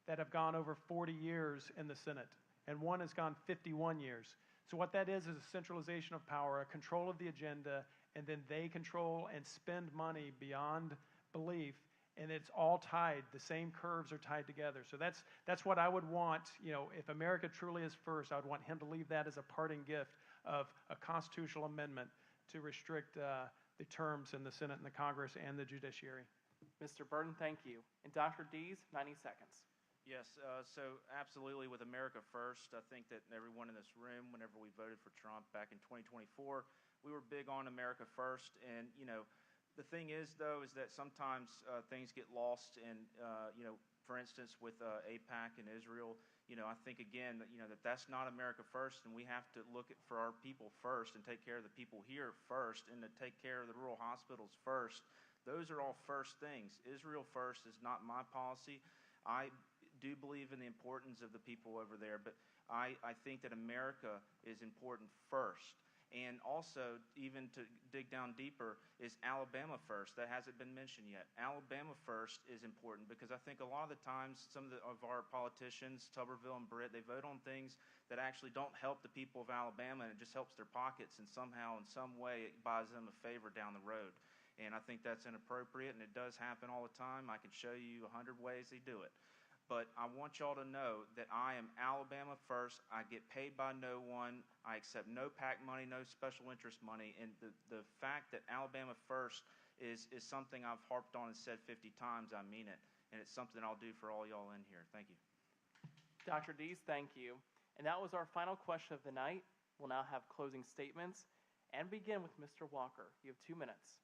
that have gone over 40 years in the Senate, and 1 has gone 51 years. So what that is a centralization of power, a control of the agenda, and then they control and spend money beyond belief, and it's all tied. The same curves are tied together. So that's what I would want. You know, if America truly is first, I would want him to leave that as a parting gift of a constitutional amendment to restrict the terms in the Senate and the Congress and the judiciary. Mr. Burton, thank you. And Dr. Dees, 90 seconds. Yes, so absolutely with America First, I think that everyone in this room, whenever we voted for Trump back in 2024, we were big on America First. And, you know, the thing is, though, is that sometimes things get lost. And, you know, for instance, with AIPAC and Israel, you know, I think, again, that, you know, that's not America First. And we have to look for our people first and take care of the people here first and to take care of the rural hospitals first. Those are all first things. Israel first is not my policy. I do believe in the importance of the people over there, but I think that America is important first. And also, even to dig down deeper, is Alabama first. That hasn't been mentioned yet. Alabama first is important because I think a lot of the times some of our politicians, Tuberville and Britt, they vote on things that actually don't help the people of Alabama, and it just helps their pockets, and somehow, in some way, it buys them a favor down the road. And I think that's inappropriate, and it does happen all the time. I can show you 100 ways they do it. But I want y'all to know that I am Alabama first. I get paid by no one. I accept no PAC money, no special interest money. And the fact that Alabama first is something I've harped on and said 50 times, I mean it. And it's something I'll do for all y'all in here. Thank you. Dr. Dees, thank you. And that was our final question of the night. We'll now have closing statements and begin with Mr. Walker. You have 2 minutes.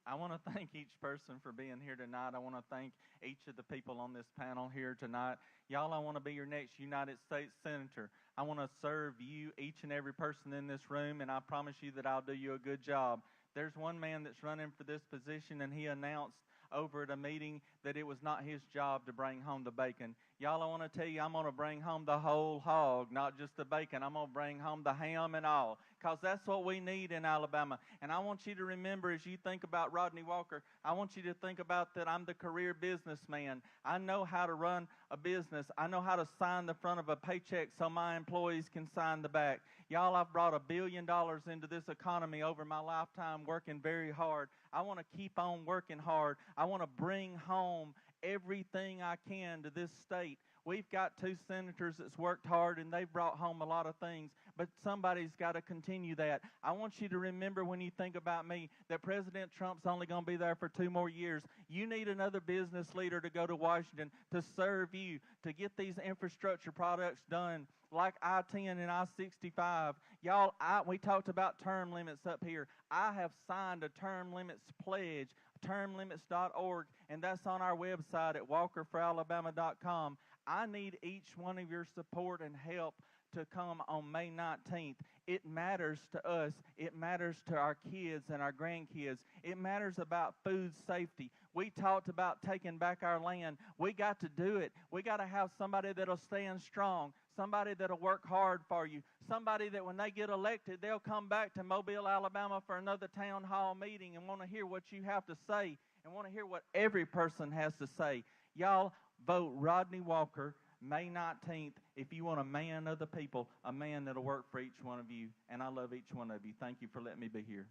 I want to thank each person for being here tonight. I want to thank each of the people on this panel here tonight. Y'all, I want to be your next United States Senator. I want to serve you, each and every person in this room, and I promise you that I'll do you a good job. There's one man that's running for this position, and he announced over at a meeting that it was not his job to bring home the bacon. Y'all, I want to tell you, I'm going to bring home the whole hog, not just the bacon. I'm going to bring home the ham and all, because that's what we need in Alabama. And I want you to remember, as you think about Rodney Walker, I want you to think about that I'm the career businessman. I know how to run a business. I know how to sign the front of a paycheck so my employees can sign the back. Y'all, I've brought $1 billion into this economy over my lifetime, working very hard. I want to keep on working hard. I want to bring home everything I can to this state. We've got 2 senators that's worked hard, and they've brought home a lot of things, but somebody's got to continue that. I want you to remember, when you think about me, that President Trump's only going to be there for 2 more years. You need another business leader to go to Washington to serve you, to get these infrastructure products done, like I-10 and I-65. Y'all, we talked about term limits up here. I have signed a term limits pledge, termlimits.org, and that's on our website at walkerforalabama.com. I need each one of your support and help to come on May 19th. It matters to us. It matters to our kids and our grandkids. It matters about food safety. We talked about taking back our land. We got to do it. We got to have somebody that'll stand strong, somebody that'll work hard for you, somebody that when they get elected, they'll come back to Mobile, Alabama for another town hall meeting and want to hear what you have to say and want to hear what every person has to say. Y'all vote Rodney Walker May 19th if you want a man of the people, a man that'll work for each one of you. And I love each one of you. Thank you for letting me be here.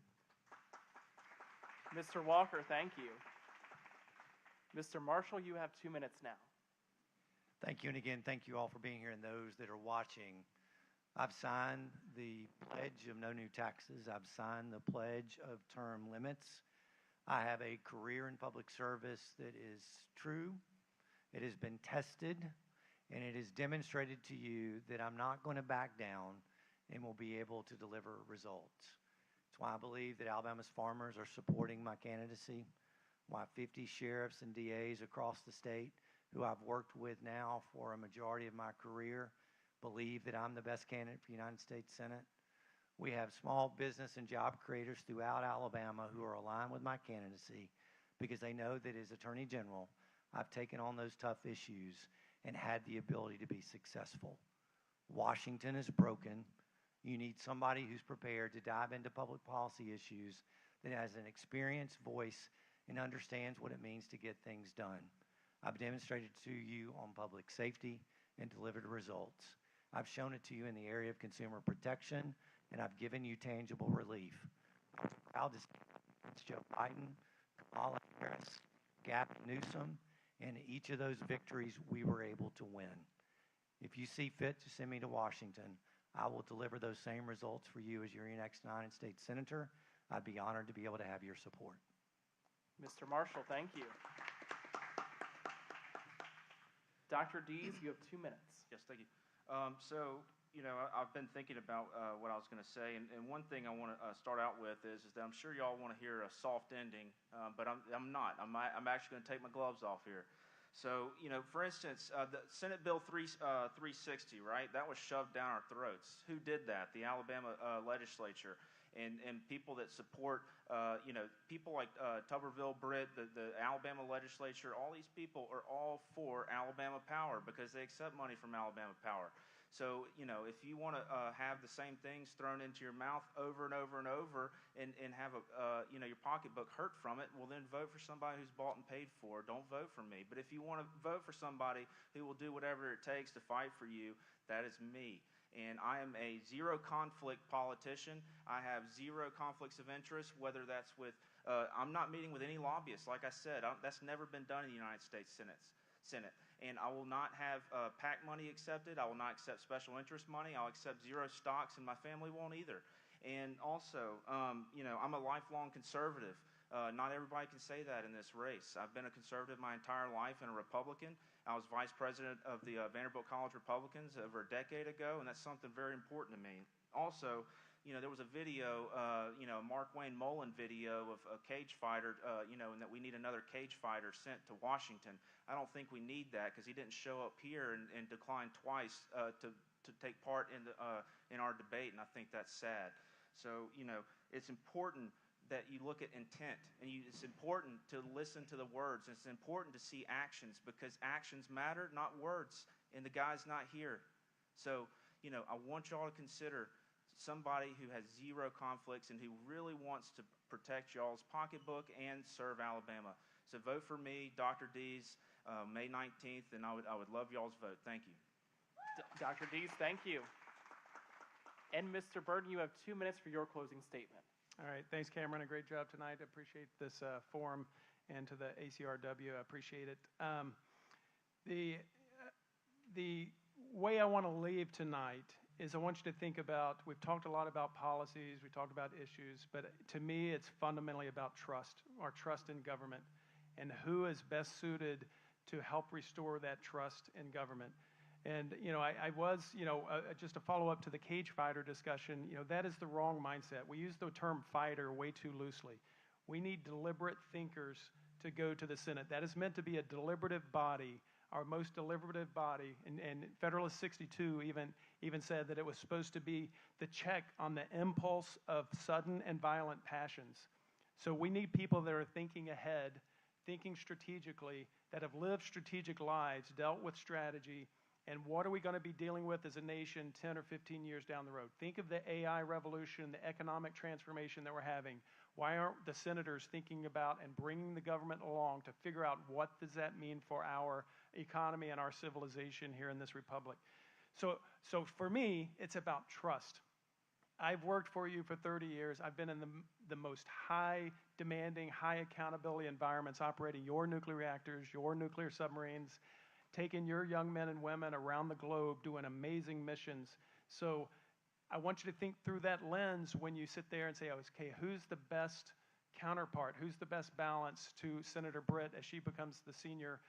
Mr. Walker, thank you. Mr. Marshall, you have 2 minutes now. Thank you, and again, thank you all for being here and those that are watching. I've signed the pledge of no new taxes. I've signed the pledge of term limits. I have a career in public service that is true. It has been tested, and it has demonstrated to you that I'm not going to back down and will be able to deliver results. That's why I believe that Alabama's farmers are supporting my candidacy, why 50 sheriffs and DAs across the state who I've worked with now for a majority of my career believe that I'm the best candidate for the United States Senate. We have small business and job creators throughout Alabama who are aligned with my candidacy because they know that as Attorney General, I've taken on those tough issues and had the ability to be successful. Washington is broken. You need somebody who's prepared to dive into public policy issues, that has an experienced voice and understands what it means to get things done. I've demonstrated to you on public safety and delivered results. I've shown it to you in the area of consumer protection, and I've given you tangible relief. I'm proud to say it's Joe Biden, Kamala Harris, Gavin Newsom, and each of those victories we were able to win. If you see fit to send me to Washington, I will deliver those same results for you as your next United States Senator. I'd be honored to be able to have your support. Mr. Marshall, thank you. Dr. Dees, you have 2 minutes. Yes, thank you. I've been thinking about what I was going to say, and one thing I want to start out with is that I'm sure y'all want to hear a soft ending, but I'm not. I'm actually going to take my gloves off here. So, for instance, the Senate Bill 360, right? That was shoved down our throats. Who did that? The Alabama legislature. And people that support, people like Tuberville Britt, the Alabama legislature, all these people are all for Alabama Power because they accept money from Alabama Power. So, if you want to have the same things thrown into your mouth over and over and over and have your pocketbook hurt from it, well, then vote for somebody who's bought and paid for. Don't vote for me. But if you want to vote for somebody who will do whatever it takes to fight for you, that is me. And I am a zero conflict politician. I have zero conflicts of interest, whether that's with, I'm not meeting with any lobbyists. Like I said, that's never been done in the United States Senate. And I will not have PAC money accepted. I will not accept special interest money. I'll accept zero stocks, and my family won't either. And also, I'm a lifelong conservative. Not everybody can say that in this race. I've been a conservative my entire life and a Republican. I was vice president of the Vanderbilt College Republicans over a decade ago, and that's something very important to me. Also, there was a video, Mark Wayne Mullen video of a cage fighter, and that we need another cage fighter sent to Washington. I don't think we need that because he didn't show up here and declined twice to take part in our debate, and I think that's sad. So, it's important that you look at intent, and it's important to listen to the words. It's important to see actions because actions matter, not words, and the guy's not here. So, I want y'all to consider somebody who has zero conflicts and who really wants to protect y'all's pocketbook and serve Alabama. So vote for me, Dr. Dees, May 19th, and I would love y'all's vote. Thank you. Dr. Dees, thank you. And Mr. Burden, you have 2 minutes for your closing statement. All right. Thanks, Cameron. A great job tonight. I appreciate this forum, and to the ACRW, I appreciate it. The way I want to leave tonight is I want you to think about, we've talked a lot about policies, we talked about issues, but to me it's fundamentally about trust, our trust in government, and who is best suited to help restore that trust in government. And, I was, just to follow up to the cage fighter discussion, that is the wrong mindset. We use the term fighter way too loosely. We need deliberate thinkers to go to the Senate. That is meant to be a deliberative body. our most deliberative body, and Federalist 62 even said that it was supposed to be the check on the impulse of sudden and violent passions. So we need people that are thinking ahead, thinking strategically, that have lived strategic lives, dealt with strategy, and what are we going to be dealing with as a nation 10 or 15 years down the road? Think of the AI revolution, the economic transformation that we're having. Why aren't the senators thinking about and bringing the government along to figure out what does that mean for our economy and our civilization here in this republic? So for me, it's about trust. I've worked for you for 30 years. I've been in the most high demanding, high accountability environments operating your nuclear reactors, your nuclear submarines, taking your young men and women around the globe doing amazing missions. So I want you to think through that lens when you sit there and say, okay, who's the best counterpart? Who's the best balance to Senator Britt as she becomes the senior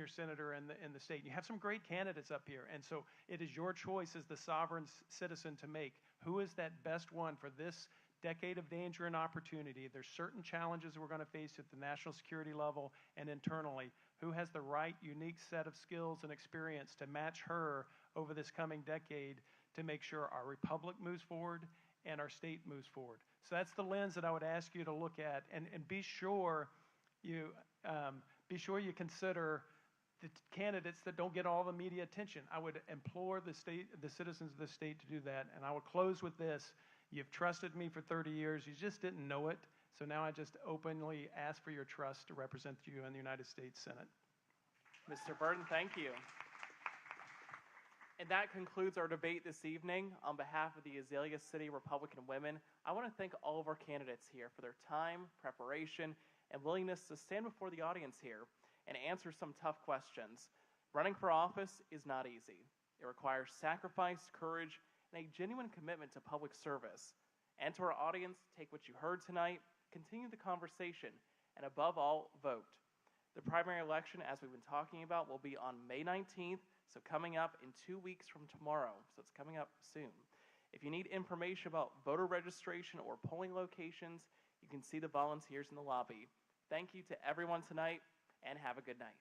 senator in the state? You have some great candidates up here, and so it is your choice as the sovereign citizen to make. Who is that best one for this decade of danger and opportunity? There's certain challenges we're going to face at the national security level and internally. Who has the right, unique set of skills and experience to match her over this coming decade to make sure our republic moves forward and our state moves forward? So that's the lens that I would ask you to look at, and be sure you consider the candidates that don't get all the media attention. I would implore the citizens of the state to do that, and I will close with this. You've trusted me for 30 years. You just didn't know it. So now I just openly ask for your trust to represent you in the United States Senate. Mr. Burton, thank you. And that concludes our debate this evening. On behalf of the Azalea City Republican women, I want to thank all of our candidates here for their time, preparation, and willingness to stand before the audience here and answer some tough questions. Running for office is not easy. It requires sacrifice, courage, and a genuine commitment to public service. And to our audience, take what you heard tonight, continue the conversation, and above all, vote. The primary election, as we've been talking about, will be on May 19th, so coming up in 2 weeks from tomorrow, so it's coming up soon. If you need information about voter registration or polling locations, you can see the volunteers in the lobby. Thank you to everyone tonight, and have a good night.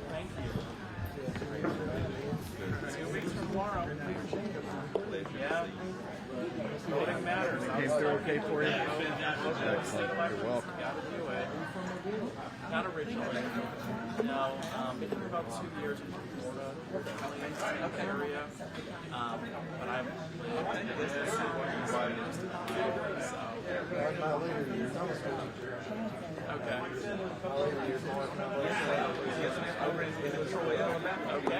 Thank you. 2 weeks from tomorrow. Yeah. Voting matters. Came through okay for you? You're welcome. Not originally. No, been here about 2 years in Florida, the area. But I'm business Okay. Okay.